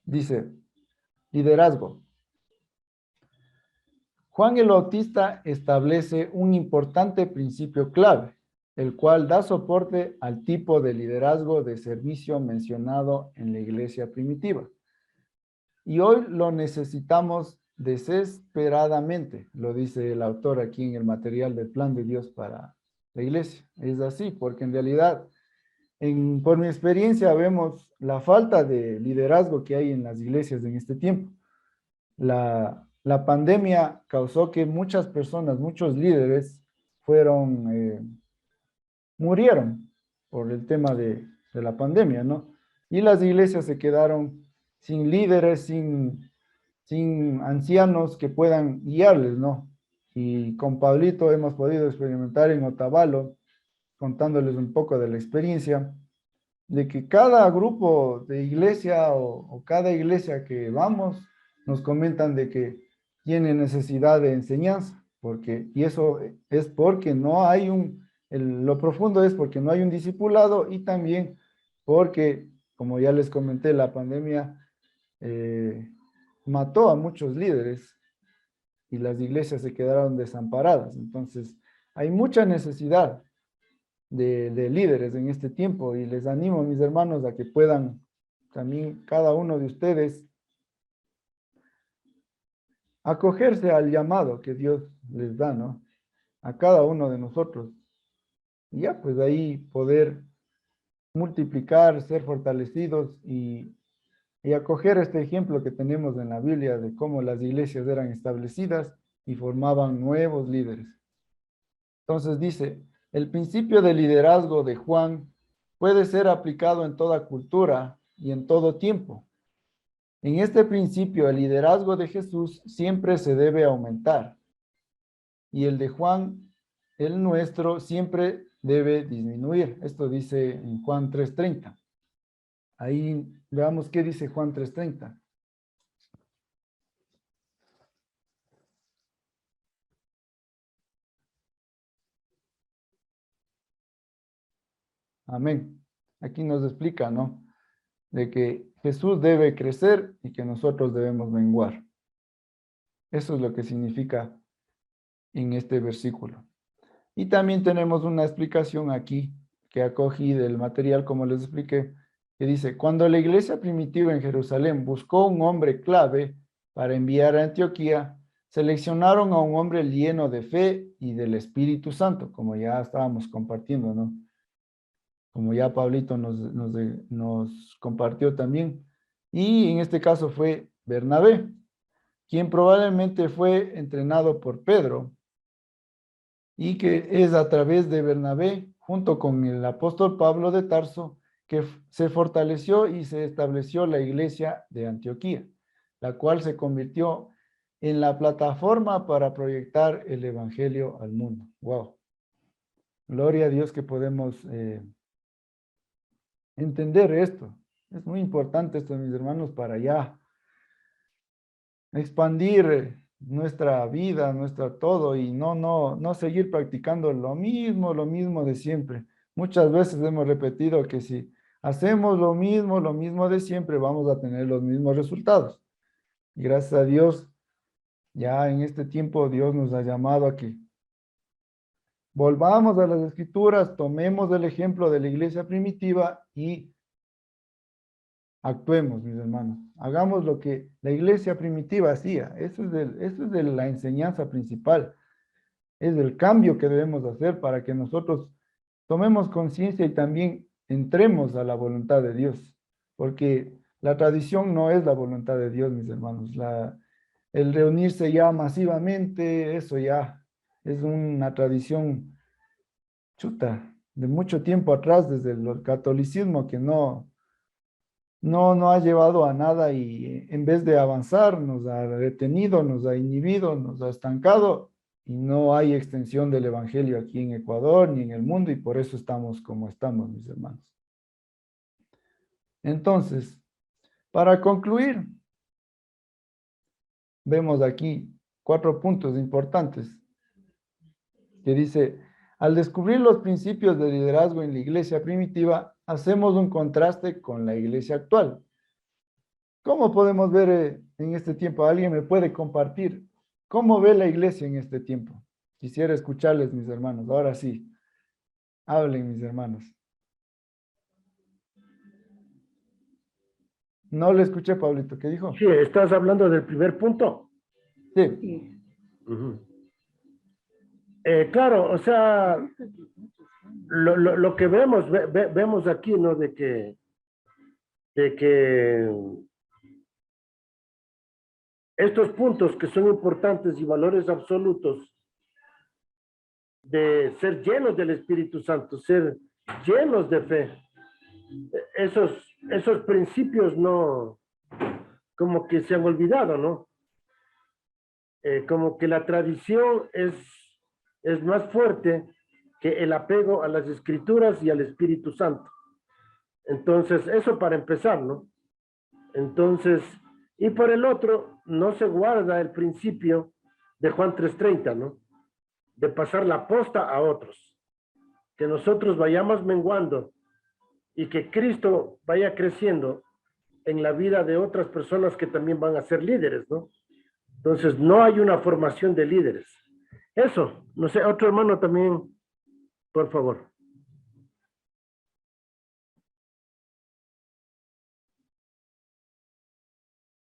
Dice, liderazgo. Juan el Bautista establece un importante principio clave, el cual da soporte al tipo de liderazgo de servicio mencionado en la iglesia primitiva. Y hoy lo necesitamos desesperadamente, lo dice el autor aquí en el material del plan de Dios para la iglesia. Es así, porque en realidad, por mi experiencia, vemos la falta de liderazgo que hay en las iglesias en este tiempo. la pandemia causó que muchas personas, muchos líderes murieron por el tema de la pandemia, ¿no? Y las iglesias se quedaron sin líderes, sin ancianos que puedan guiarles, ¿no? Y con Pablito hemos podido experimentar en Otavalo, contándoles un poco de la experiencia, de que cada grupo de iglesia o cada iglesia que vamos, nos comentan de que tiene necesidad de enseñanza, y eso es porque no hay lo profundo es porque no hay un discipulado y también porque, como ya les comenté, la pandemia mató a muchos líderes y las iglesias se quedaron desamparadas. Entonces, hay mucha necesidad de líderes en este tiempo y les animo, mis hermanos, a que puedan también cada uno de ustedes acogerse al llamado que Dios les da, ¿no? A cada uno de nosotros. Y ya, pues ahí poder multiplicar, ser fortalecidos y acoger este ejemplo que tenemos en la Biblia de cómo las iglesias eran establecidas y formaban nuevos líderes. Entonces dice, el principio de liderazgo de Juan puede ser aplicado en toda cultura y en todo tiempo. En este principio, el liderazgo de Jesús siempre se debe aumentar y el de Juan, el nuestro, siempre debe disminuir. Esto dice en Juan 3:30. Ahí veamos qué dice Juan 3:30. Amén. Aquí nos explica, ¿no? De que Jesús debe crecer y que nosotros debemos menguar. Eso es lo que significa en este versículo. Y también tenemos una explicación aquí que acogí del material, como les expliqué, que dice, cuando la iglesia primitiva en Jerusalén buscó un hombre clave para enviar a Antioquía, seleccionaron a un hombre lleno de fe y del Espíritu Santo, como ya estábamos compartiendo, ¿no? Como ya Pablito nos compartió también. Y en este caso fue Bernabé, quien probablemente fue entrenado por Pedro, y que es a través de Bernabé, junto con el apóstol Pablo de Tarso, que se fortaleció y se estableció la iglesia de Antioquía, la cual se convirtió en la plataforma para proyectar el evangelio al mundo. ¡Wow! Gloria a Dios que podemos entender esto. Es muy importante esto, mis hermanos, para ya expandir nuestra vida, nuestra todo, y no seguir practicando lo mismo de siempre. Muchas veces hemos repetido que si hacemos lo mismo de siempre, vamos a tener los mismos resultados. Y gracias a Dios, ya en este tiempo Dios nos ha llamado a que volvamos a las Escrituras, tomemos el ejemplo de la iglesia primitiva y actuemos, mis hermanos. Hagamos lo que la iglesia primitiva hacía. Eso es de la enseñanza principal. Es el cambio que debemos hacer para que nosotros tomemos conciencia y también entremos a la voluntad de Dios. Porque la tradición no es la voluntad de Dios, mis hermanos. El reunirse ya masivamente, eso ya es una tradición chuta de mucho tiempo atrás, desde el catolicismo, que no ha llevado a nada y en vez de avanzar nos ha detenido, nos ha inhibido, nos ha estancado y no hay extensión del evangelio aquí en Ecuador ni en el mundo y por eso estamos como estamos, mis hermanos. Entonces, para concluir, vemos aquí 4 puntos importantes que dice, al descubrir los principios de liderazgo en la iglesia primitiva, hacemos un contraste con la iglesia actual. ¿Cómo podemos ver en este tiempo? ¿Alguien me puede compartir cómo ve la iglesia en este tiempo? Quisiera escucharles, mis hermanos. Ahora sí, hablen, mis hermanos. No le escuché, Pablito. ¿Qué dijo? Sí, estás hablando del primer punto. Sí. Sí. Claro, o sea, lo que vemos aquí, ¿no? De que estos puntos que son importantes y valores absolutos de ser llenos del Espíritu Santo, ser llenos de fe, esos principios no, como que se han olvidado, ¿no? Como que la tradición es más fuerte que el apego a las Escrituras y al Espíritu Santo. Entonces, eso para empezar, ¿no? Entonces, y por el otro, no se guarda el principio de Juan 3:30, ¿no? De pasar la posta a otros. Que nosotros vayamos menguando y que Cristo vaya creciendo en la vida de otras personas que también van a ser líderes, ¿no? Entonces, no hay una formación de líderes. Eso, no sé, otro hermano también, por favor.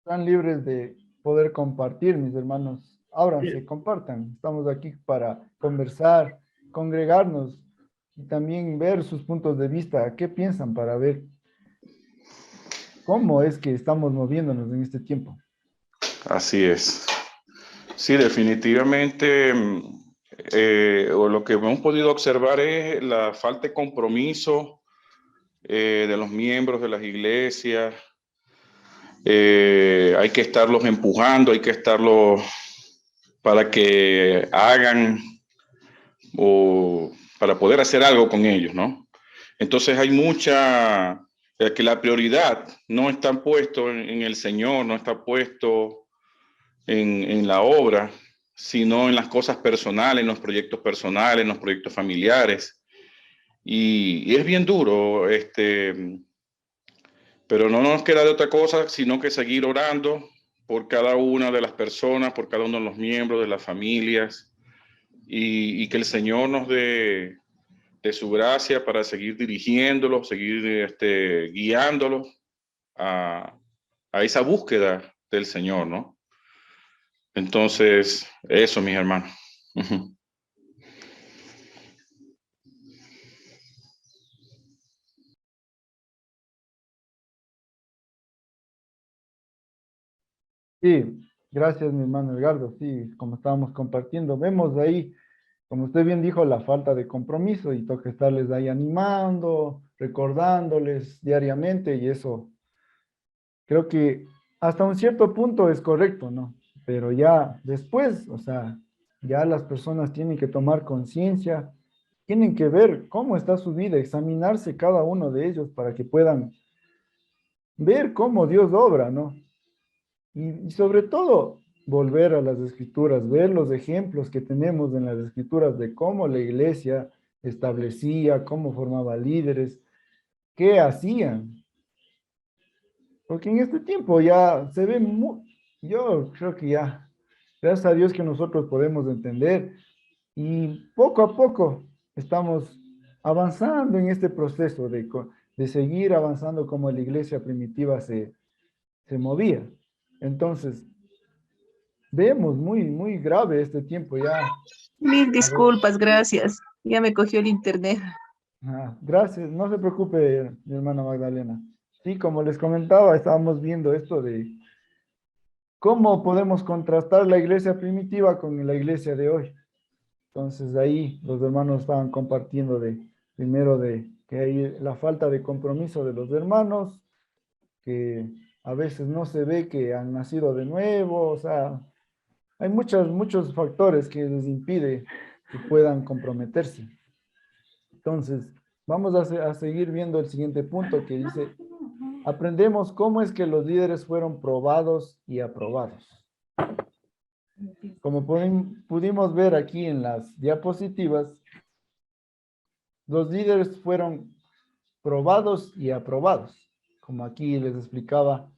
Están libres de poder compartir, mis hermanos. Ábranse, Bien. compartan. Estamos aquí para conversar, congregarnos y también ver sus puntos de vista. ¿Qué piensan para ver cómo es que estamos moviéndonos en este tiempo? Así es. Sí, definitivamente, o lo que hemos podido observar es la falta de compromiso de los miembros de las iglesias. Hay que estarlos empujando, hay que estarlos para que hagan o para poder hacer algo con ellos, ¿no? Entonces hay mucha, que la prioridad no está puesto en el Señor, no está puesto en la obra, sino en las cosas personales, en los proyectos personales, en los proyectos familiares. Y es bien duro, pero no nos queda de otra cosa sino que seguir orando por cada una de las personas, por cada uno de los miembros de las familias, y que el Señor nos dé de su gracia para seguir dirigiéndolos, seguir guiándolos a esa búsqueda del Señor, ¿no? Entonces, eso, mis hermanos. Sí, gracias, mi hermano Edgardo. Sí, como estábamos compartiendo, vemos ahí, como usted bien dijo, la falta de compromiso y toca estarles ahí animando, recordándoles diariamente y eso creo que hasta un cierto punto es correcto, ¿no? Pero ya después, o sea, ya las personas tienen que tomar conciencia, tienen que ver cómo está su vida, examinarse cada uno de ellos para que puedan ver cómo Dios obra, ¿no? Y sobre todo, volver a las escrituras, ver los ejemplos que tenemos en las escrituras de cómo la iglesia establecía, cómo formaba líderes, qué hacían. Porque en este tiempo ya se ve, yo creo que ya, gracias a Dios que nosotros podemos entender y poco a poco estamos avanzando en este proceso de seguir avanzando como la iglesia primitiva se movía. Entonces, vemos muy grave este tiempo ya. Mil A ver, disculpas, gracias. Ya me cogió el internet. gracias, no se preocupe, mi hermana Magdalena. Sí, como les comentaba, estábamos viendo esto de cómo podemos contrastar la iglesia primitiva con la iglesia de hoy. Entonces ahí los hermanos estaban compartiendo primero de que hay la falta de compromiso de los hermanos, que a veces no se ve que han nacido de nuevo, o sea, hay muchos factores que les impide que puedan comprometerse. Entonces, vamos a seguir viendo el siguiente punto que dice, aprendemos cómo es que los líderes fueron probados y aprobados. Como pudimos ver aquí en las diapositivas, los líderes fueron probados y aprobados. Como aquí les explicaba,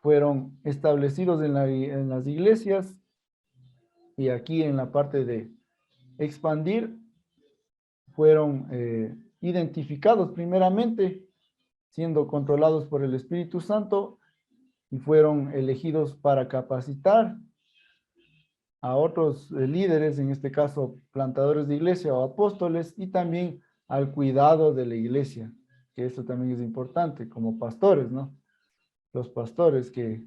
fueron establecidos en las iglesias y aquí en la parte de expandir, fueron identificados primeramente, siendo controlados por el Espíritu Santo y fueron elegidos para capacitar a otros líderes, en este caso plantadores de iglesia o apóstoles, y también al cuidado de la iglesia, que eso también es importante, como pastores, ¿no? Los pastores que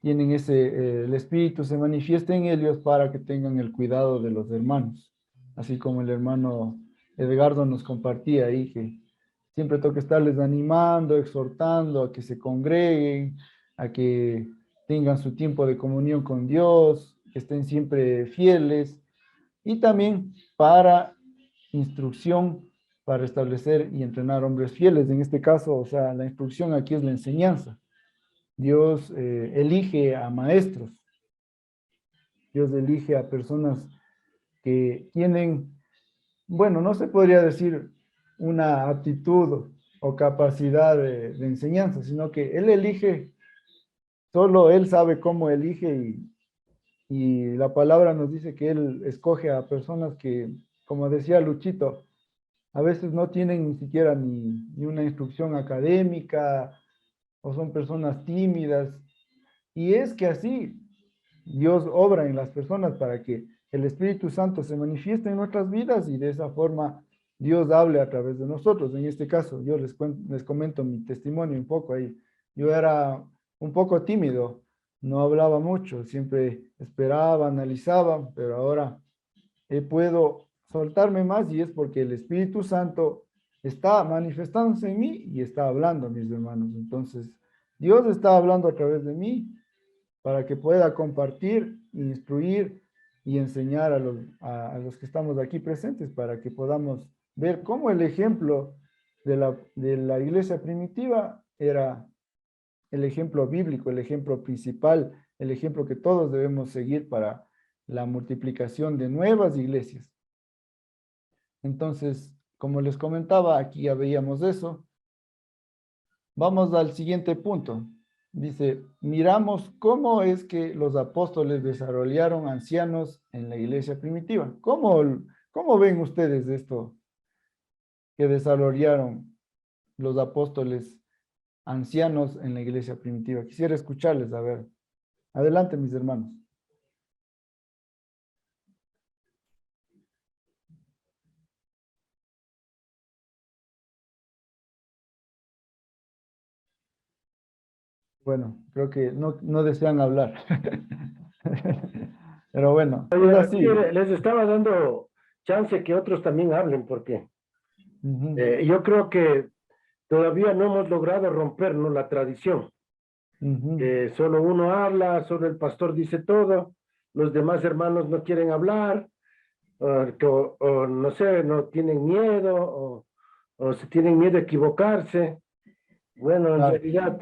tienen el Espíritu se manifiesta en ellos para que tengan el cuidado de los hermanos. Así como el hermano Edgardo nos compartía ahí, que siempre toca estarles animando, exhortando a que se congreguen, a que tengan su tiempo de comunión con Dios, que estén siempre fieles, y también para instrucción, para establecer y entrenar hombres fieles. En este caso, o sea, la instrucción aquí es la enseñanza. Dios elige a maestros. Dios elige a personas que tienen, bueno, no se podría decir una aptitud o capacidad de enseñanza, sino que Él elige, solo Él sabe cómo elige y la palabra nos dice que Él escoge a personas que, como decía Luchito, a veces no tienen ni siquiera ni una instrucción académica o son personas tímidas. Y es que así Dios obra en las personas para que el Espíritu Santo se manifieste en nuestras vidas y de esa forma Dios hable a través de nosotros. En este caso, yo les comento mi testimonio un poco ahí. Yo era un poco tímido, no hablaba mucho, siempre esperaba, analizaba, pero ahora puedo soltarme más y es porque el Espíritu Santo está manifestándose en mí y está hablando, mis hermanos. Entonces, Dios está hablando a través de mí para que pueda compartir, instruir y enseñar a los que estamos aquí presentes, para que podamos ver cómo el ejemplo de la iglesia primitiva era el ejemplo bíblico, el ejemplo principal, el ejemplo que todos debemos seguir para la multiplicación de nuevas iglesias. Entonces, como les comentaba, aquí ya veíamos eso. Vamos al siguiente punto. Dice, miramos cómo es que los apóstoles desarrollaron ancianos en la iglesia primitiva. ¿Cómo ven ustedes esto que desarrollaron los apóstoles ancianos en la iglesia primitiva? Quisiera escucharles, a ver. Adelante, mis hermanos. Bueno, creo que no desean hablar. Pero bueno, es así. Les estaba dando chance que otros también hablen, porque Ujú. yo creo que todavía no hemos logrado romper, ¿no?, la tradición. Ujú. Solo uno habla, solo el pastor dice todo, los demás hermanos no quieren hablar, o no sé, no tienen miedo, o se tienen miedo a equivocarse. Bueno, en Ah, realidad,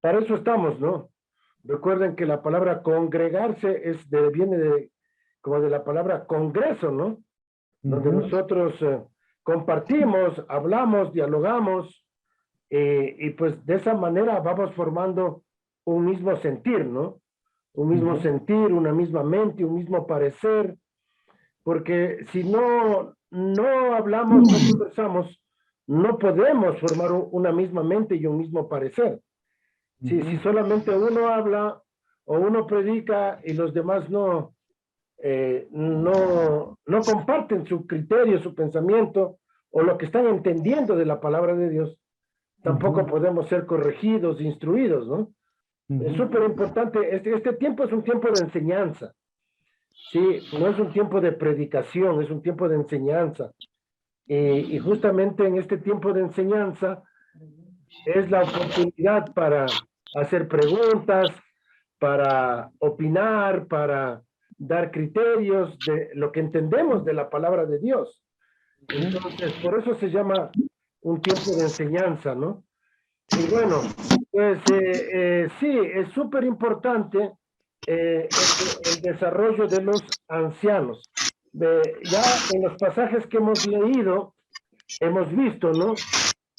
para eso estamos, ¿no? Recuerden que la palabra congregarse viene como de la palabra congreso, ¿no? Donde ujú. nosotros compartimos, hablamos, dialogamos, y pues de esa manera vamos formando un mismo sentir, ¿no? Un mismo Ujú. sentir, una misma mente, un mismo parecer, porque si no hablamos, no conversamos, no podemos formar una misma mente y un mismo parecer. Si Ujú. solamente uno habla o uno predica y los demás no comparten su criterio, su pensamiento o lo que están entendiendo de la palabra de Dios, tampoco Ujú. podemos ser corregidos, instruidos, ¿no? Es Ujú. súper importante. Este tiempo es un tiempo de enseñanza. Sí, no es un tiempo de predicación, es un tiempo de enseñanza. Y justamente en este tiempo de enseñanza es la oportunidad para hacer preguntas, para opinar, para dar criterios de lo que entendemos de la palabra de Dios. Entonces, por eso se llama un tiempo de enseñanza, ¿no? Y bueno, pues sí, es súper importante el desarrollo de los ancianos. Ya en los pasajes que hemos leído, hemos visto, ¿no?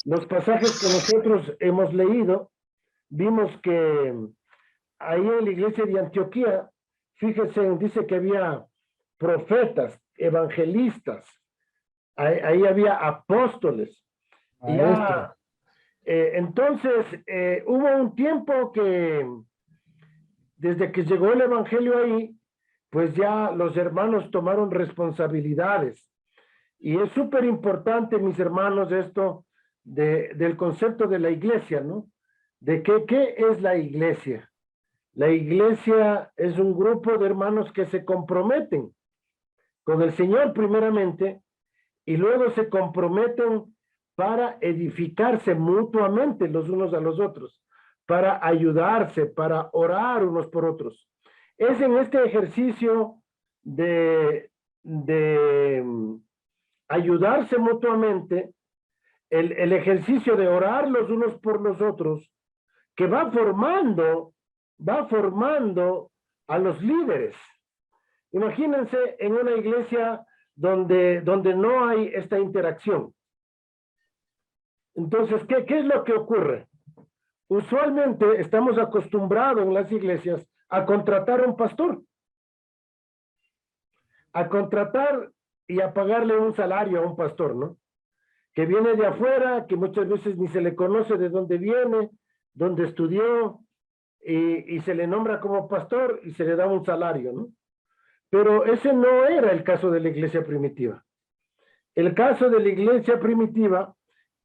Los pasajes que nosotros hemos leído, vimos que ahí en la iglesia de Antioquía, fíjense, dice que había profetas, evangelistas, ahí había apóstoles. Maestro. Ya, entonces, hubo un tiempo que desde que llegó el evangelio ahí, pues ya los hermanos tomaron responsabilidades. Y es súper importante, mis hermanos, esto del concepto de la iglesia, ¿no? ¿Qué es la iglesia? La iglesia es un grupo de hermanos que se comprometen con el Señor primeramente y luego se comprometen para edificarse mutuamente los unos a los otros, para ayudarse, para orar unos por otros. Es en este ejercicio de ayudarse mutuamente, el ejercicio de orar los unos por los otros, que va formando a los líderes. Imagínense en una iglesia donde no hay esta interacción. Entonces, ¿qué es lo que ocurre? Usualmente estamos acostumbrados en las iglesias a contratar a un pastor, a contratar y a pagarle un salario a un pastor, ¿no? Que viene de afuera, que muchas veces ni se le conoce de dónde viene, dónde estudió, y se le nombra como pastor y se le da un salario, ¿no? Pero ese no era el caso de la iglesia primitiva. El caso de la iglesia primitiva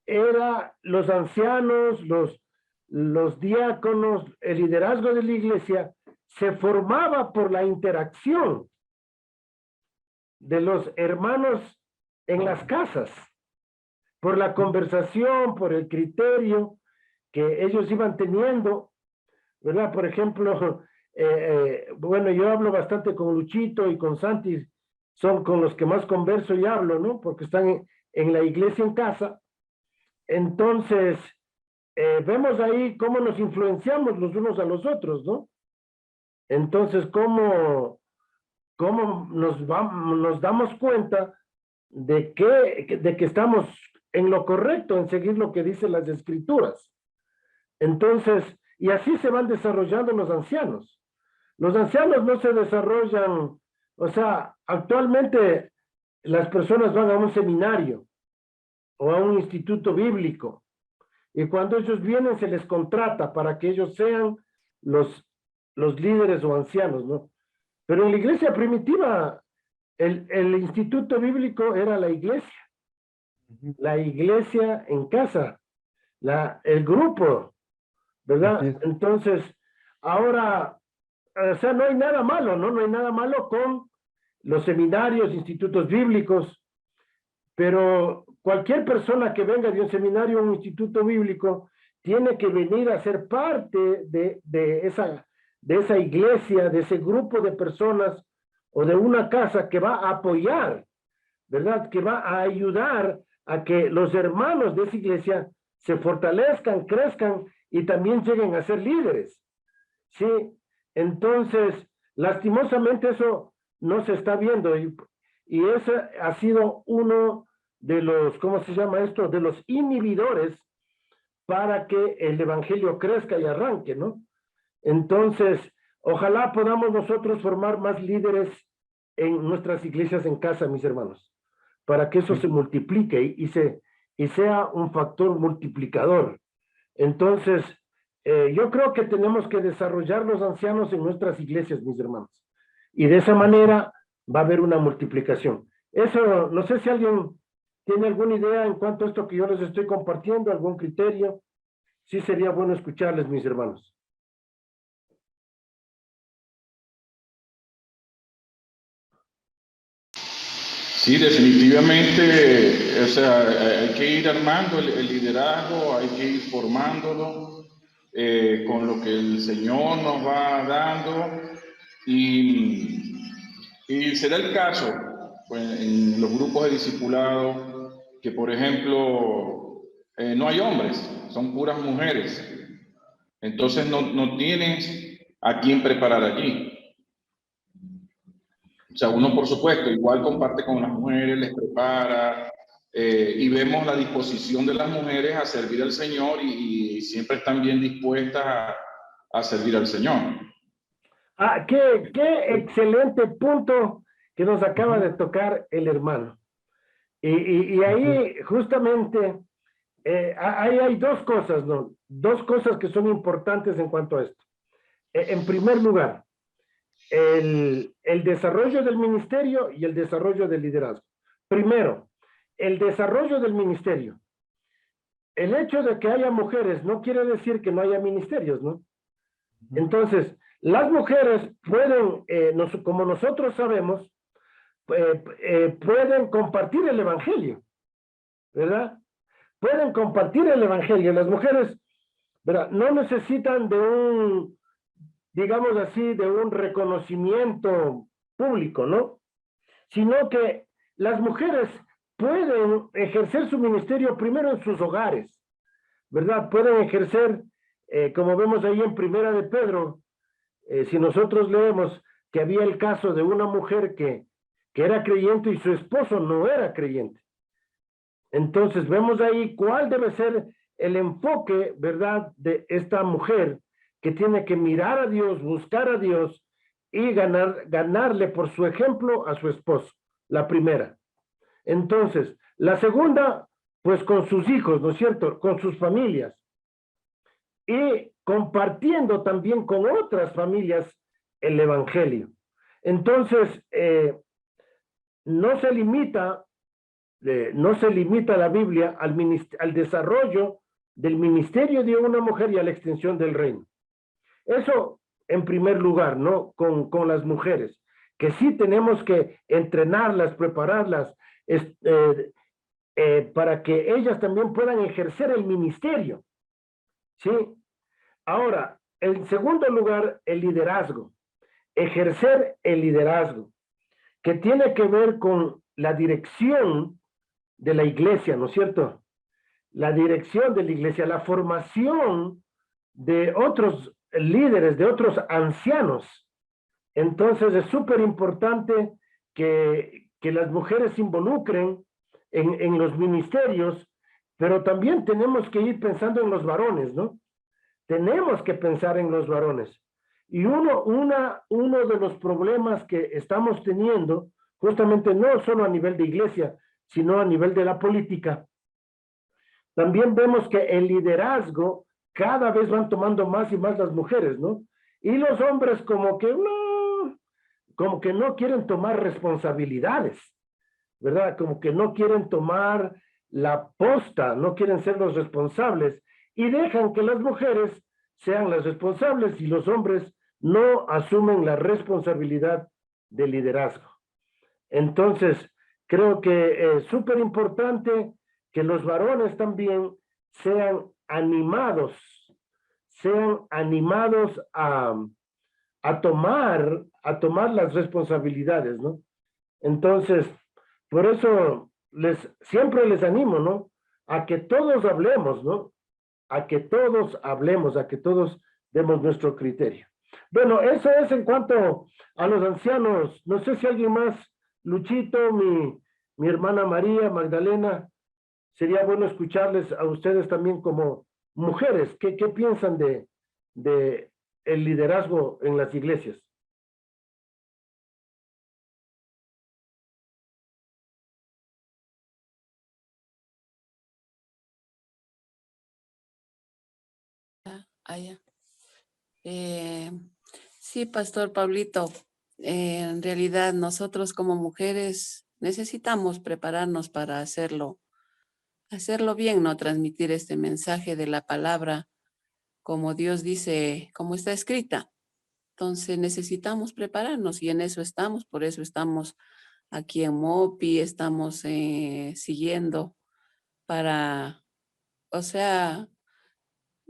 era los ancianos, los diáconos, el liderazgo de la iglesia se formaba por la interacción de los hermanos en las casas, por la conversación, por el criterio que ellos iban teniendo, ¿verdad? Por ejemplo, bueno, yo hablo bastante con Luchito y con Santi, son con los que más converso y hablo, ¿no? Porque están en la iglesia en casa. Entonces, vemos ahí cómo nos influenciamos los unos a los otros, ¿no? Entonces, cómo nos damos cuenta de que estamos en lo correcto, en seguir lo que dicen las escrituras. Entonces, y así se van desarrollando los ancianos. Los ancianos no se desarrollan, o sea, actualmente las personas van a un seminario o a un instituto bíblico, y cuando ellos vienen se les contrata para que ellos sean los líderes o ancianos, ¿no? Pero en la iglesia primitiva, el instituto bíblico era la iglesia en casa, el grupo, ¿verdad? Entonces, ahora, o sea, no hay nada malo, ¿no? No hay nada malo con los seminarios, institutos bíblicos, pero cualquier persona que venga de un seminario o un instituto bíblico tiene que venir a ser parte de esa iglesia, de ese grupo de personas o de una casa que va a apoyar, ¿verdad? Que va a ayudar a que los hermanos de esa iglesia se fortalezcan, crezcan y también lleguen a ser líderes, ¿sí? Entonces, lastimosamente eso no se está viendo y ese ha sido uno de los, ¿cómo se llama esto? De los inhibidores para que el evangelio crezca y arranque, ¿no? Entonces, ojalá podamos nosotros formar más líderes en nuestras iglesias en casa, mis hermanos, para que eso se multiplique y sea un factor multiplicador. Entonces, yo creo que tenemos que desarrollar los ancianos en nuestras iglesias, mis hermanos, y de esa manera va a haber una multiplicación. Eso, no sé si alguien tiene alguna idea en cuanto a esto que yo les estoy compartiendo, algún criterio. Sí sería bueno escucharles, mis hermanos. Sí, definitivamente, o sea, hay que ir armando el liderazgo, hay que ir formándolo con lo que el Señor nos va dando y será el caso pues, en los grupos de discipulado que, por ejemplo, no hay hombres, son puras mujeres, entonces no tienes a quién preparar allí. O sea, uno, por supuesto, igual comparte con las mujeres, les prepara, y vemos la disposición de las mujeres a servir al Señor y siempre están bien dispuestas a servir al Señor. Ah, qué excelente punto que nos acaba de tocar el hermano. Y ahí justamente ahí hay dos cosas, ¿no? Dos cosas que son importantes en cuanto a esto. En primer lugar, el desarrollo del ministerio y el desarrollo del liderazgo. Primero, el desarrollo del ministerio. El hecho de que haya mujeres no quiere decir que no haya ministerios, ¿no? Entonces, Las mujeres pueden, como nosotros sabemos, pueden compartir el evangelio, ¿verdad? Pueden compartir el evangelio. Las mujeres, ¿verdad?, no necesitan de un, digamos así, de un reconocimiento público, ¿no? Sino que las mujeres pueden ejercer su ministerio primero en sus hogares, ¿verdad? Pueden ejercer, como vemos ahí en Primera de Pedro, si nosotros leemos que había el caso de una mujer que era creyente y su esposo no era creyente. Entonces vemos ahí cuál debe ser el enfoque, ¿verdad?, de esta mujer que tiene que mirar a Dios, buscar a Dios y ganarle por su ejemplo a su esposo, la primera. Entonces, la segunda, pues con sus hijos, ¿no es cierto?, con sus familias. Y compartiendo también con otras familias el evangelio. Entonces, no se limita la Biblia al desarrollo del ministerio de una mujer y a la extensión del reino. Eso en primer lugar, ¿no? Con las mujeres, que sí tenemos que entrenarlas, prepararlas, para que ellas también puedan ejercer el ministerio, ¿sí? Ahora, en segundo lugar, el liderazgo. Ejercer el liderazgo, que tiene que ver con la dirección de la iglesia, ¿no es cierto? La dirección de la iglesia, la formación de otros líderes, de otros ancianos. Entonces es súper importante que las mujeres se involucren en los ministerios, pero también tenemos que ir pensando en los varones, ¿no? Tenemos que pensar en los varones. Y uno de los problemas que estamos teniendo, justamente no solo a nivel de iglesia, sino a nivel de la política, también vemos que el liderazgo cada vez van tomando más y más las mujeres, ¿no? Y los hombres como que no quieren tomar responsabilidades, ¿verdad? Como que no quieren tomar la posta, no quieren ser los responsables y dejan que las mujeres sean las responsables y los hombres no asumen la responsabilidad del liderazgo. Entonces, creo que es súper importante que los varones también sean animados a tomar las responsabilidades, ¿no? Entonces, por eso siempre les animo, ¿no?, a que todos hablemos, ¿no? A que todos hablemos, a que todos demos nuestro criterio. Bueno, eso es en cuanto a los ancianos. No sé si alguien más, Luchito, mi hermana María, Magdalena, sería bueno escucharles a ustedes también como mujeres. ¿Qué piensan de el liderazgo en las iglesias? Ya. Sí, Pastor Pablito, en realidad nosotros como mujeres necesitamos prepararnos para hacerlo bien, ¿no? Transmitir este mensaje de la palabra como Dios dice, como está escrita. Entonces necesitamos prepararnos y en eso estamos, por eso estamos aquí en MOPI, estamos siguiendo para, o sea,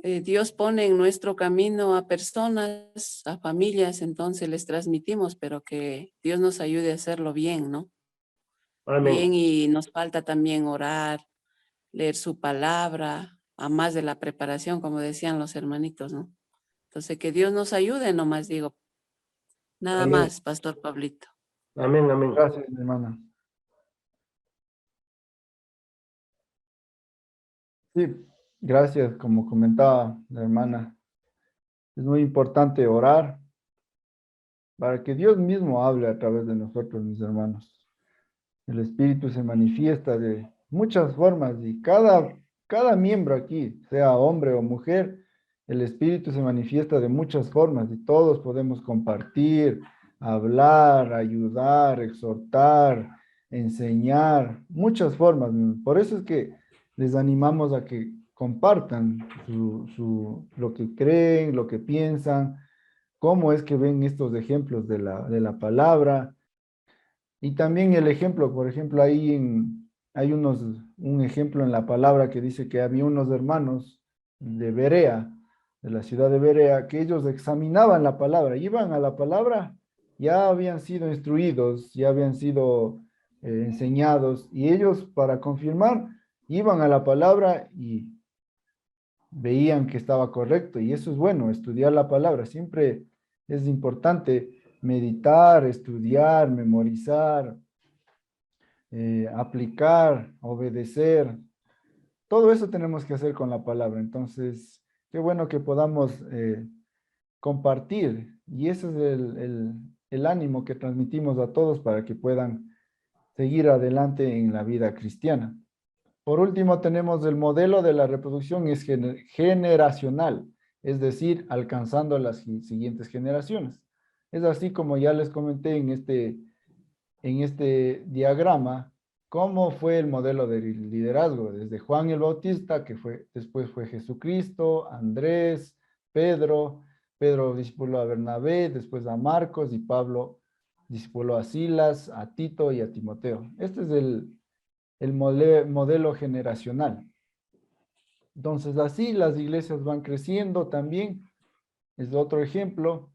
Dios pone en nuestro camino a personas, a familias, entonces les transmitimos, pero que Dios nos ayude a hacerlo bien, ¿no? Amén. Bien, y nos falta también orar, leer su palabra, a más de la preparación, como decían los hermanitos, ¿no? Entonces, que Dios nos ayude, nomás digo. Nada Amén. más, Pastor Pablito. Amén, amén. Gracias, mi hermana. Sí, gracias, como comentaba la hermana. Es muy importante orar para que Dios mismo hable a través de nosotros, mis hermanos. El Espíritu se manifiesta de muchas formas y cada miembro aquí, sea hombre o mujer, el Espíritu se manifiesta de muchas formas y todos podemos compartir, hablar, ayudar, exhortar, enseñar, muchas formas. Por eso es que les animamos a que compartan lo que creen, lo que piensan, cómo es que ven estos ejemplos de la palabra. Y también el ejemplo, por ejemplo, hay un ejemplo en la palabra que dice que había unos hermanos de Berea, de la ciudad de Berea, que ellos examinaban la palabra, iban a la palabra, ya habían sido instruidos, ya habían sido enseñados, y ellos para confirmar, iban a la palabra y veían que estaba correcto, y eso es bueno, estudiar la palabra, siempre es importante meditar, estudiar, memorizar, aplicar, obedecer. Todo eso tenemos que hacer con la palabra. Entonces, qué bueno que podamos compartir. Y ese es el ánimo que transmitimos a todos para que puedan seguir adelante en la vida cristiana. Por último, tenemos el modelo de la reproducción es generacional, es decir, alcanzando las siguientes generaciones. Es así como ya les comenté en este diagrama, cómo fue el modelo de liderazgo, desde Juan el Bautista, después fue Jesucristo, Andrés, Pedro discipuló a Bernabé, después a Marcos, y Pablo discipuló a Silas, a Tito y a Timoteo. Este es el modelo generacional. Entonces, así las iglesias van creciendo también, es otro ejemplo.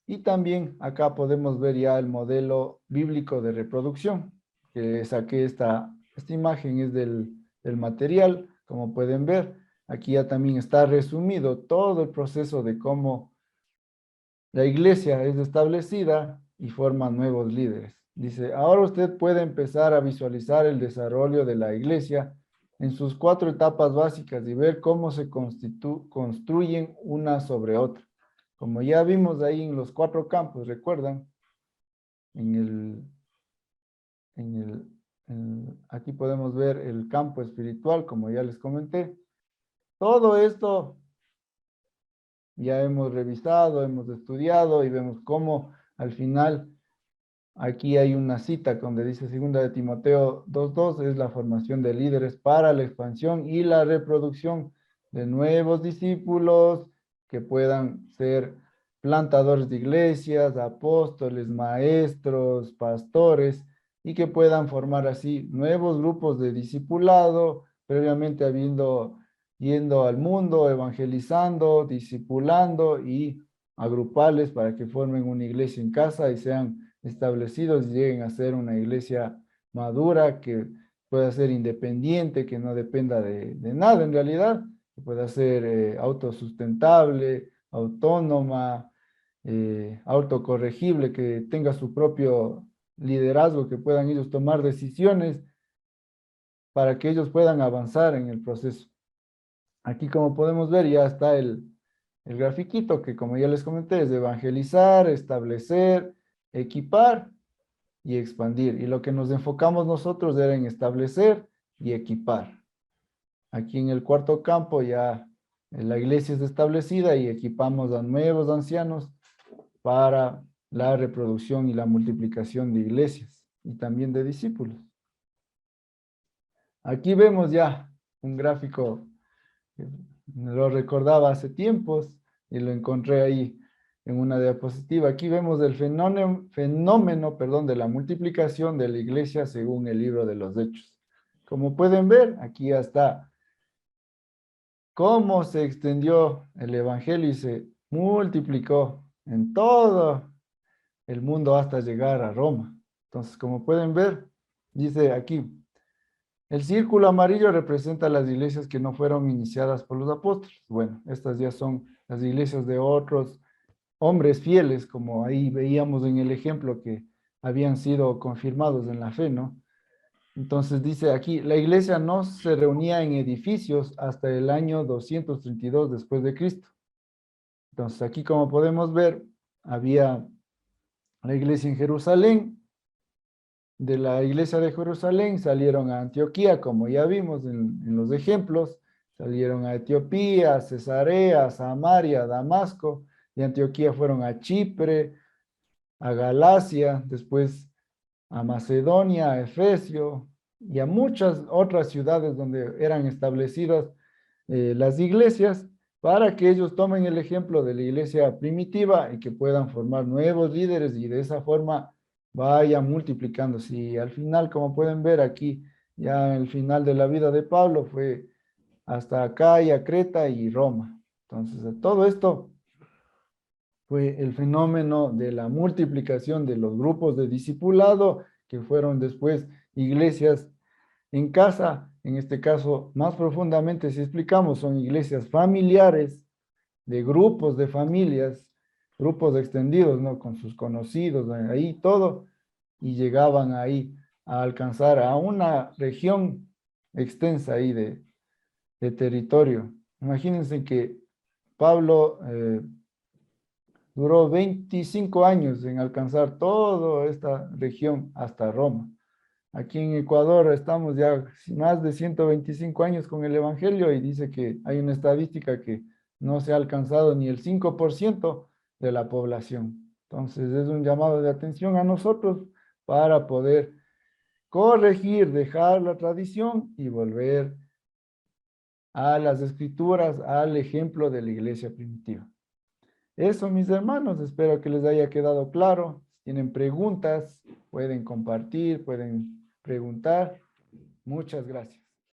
Y también acá podemos ver ya el modelo bíblico de reproducción, que saqué esta imagen, es del material, como pueden ver. Aquí ya también está resumido todo el proceso de cómo la iglesia es establecida y forma nuevos líderes. Dice, ahora usted puede empezar a visualizar el desarrollo de la iglesia en sus 4 etapas básicas y ver cómo se construyen una sobre otra. Como ya vimos ahí en los 4 campos, ¿recuerdan? Aquí podemos ver el campo espiritual, como ya les comenté. Todo esto ya hemos revisado, hemos estudiado y vemos cómo al final aquí hay una cita donde dice 2 de Timoteo 2:2, es la formación de líderes para la expansión y la reproducción de nuevos discípulos que puedan ser plantadores de iglesias, apóstoles, maestros, pastores, y que puedan formar así nuevos grupos de discipulado, previamente yendo al mundo, evangelizando, discipulando y agrupales para que formen una iglesia en casa y sean establecidos y lleguen a ser una iglesia madura que pueda ser independiente, que no dependa de nada en realidad, que pueda ser autosustentable, autónoma, autocorregible, que tenga su propio liderazgo, que puedan ellos tomar decisiones para que ellos puedan avanzar en el proceso. Aquí, como podemos ver, ya está el grafiquito que, como ya les comenté, es de evangelizar, establecer, equipar y expandir. Y lo que nos enfocamos nosotros era en establecer y equipar. Aquí en el 4 campo ya la iglesia es establecida y equipamos a nuevos ancianos para la reproducción y la multiplicación de iglesias y también de discípulos. Aquí vemos ya un gráfico que lo recordaba hace tiempos y lo encontré ahí en una diapositiva. Aquí vemos el fenómeno, de la multiplicación de la iglesia según el libro de los Hechos. Como pueden ver, aquí ya está cómo se extendió el evangelio y se multiplicó en todo el mundo hasta llegar a Roma. Entonces, como pueden ver, dice aquí, el círculo amarillo representa las iglesias que no fueron iniciadas por los apóstoles. Bueno, estas ya son las iglesias de otros hombres fieles, como ahí veíamos en el ejemplo que habían sido confirmados en la fe, ¿no? Entonces dice aquí, la iglesia no se reunía en edificios hasta el año 232 después de Cristo. Entonces aquí, como podemos ver, había la iglesia en Jerusalén. De la iglesia de Jerusalén salieron a Antioquía, como ya vimos en los ejemplos, salieron a Etiopía, a Cesarea, a Samaria, a Damasco. De Antioquía fueron a Chipre, a Galacia, después a Macedonia, a Efesio y a muchas otras ciudades donde eran establecidas las iglesias, para que ellos tomen el ejemplo de la iglesia primitiva y que puedan formar nuevos líderes y de esa forma vaya multiplicándose. Y al final, como pueden ver aquí, ya el final de la vida de Pablo fue hasta Acaya, Creta y Roma. Entonces, todo esto fue el fenómeno de la multiplicación de los grupos de discipulado, que fueron después iglesias en casa, en este caso más profundamente, si explicamos, son iglesias familiares, de grupos de familias, grupos extendidos, ¿no? Con sus conocidos, ahí todo, y llegaban ahí a alcanzar a una región extensa ahí de territorio. Imagínense que Pablo duró 25 años en alcanzar toda esta región hasta Roma. Aquí en Ecuador estamos ya más de 125 años con el Evangelio y dice que hay una estadística que no se ha alcanzado ni el 5% de la población. Entonces es un llamado de atención a nosotros para poder corregir, dejar la tradición y volver a las escrituras, al ejemplo de la iglesia primitiva. Eso, mis hermanos, espero que les haya quedado claro. Si tienen preguntas, pueden compartir, pueden preguntar. Muchas gracias.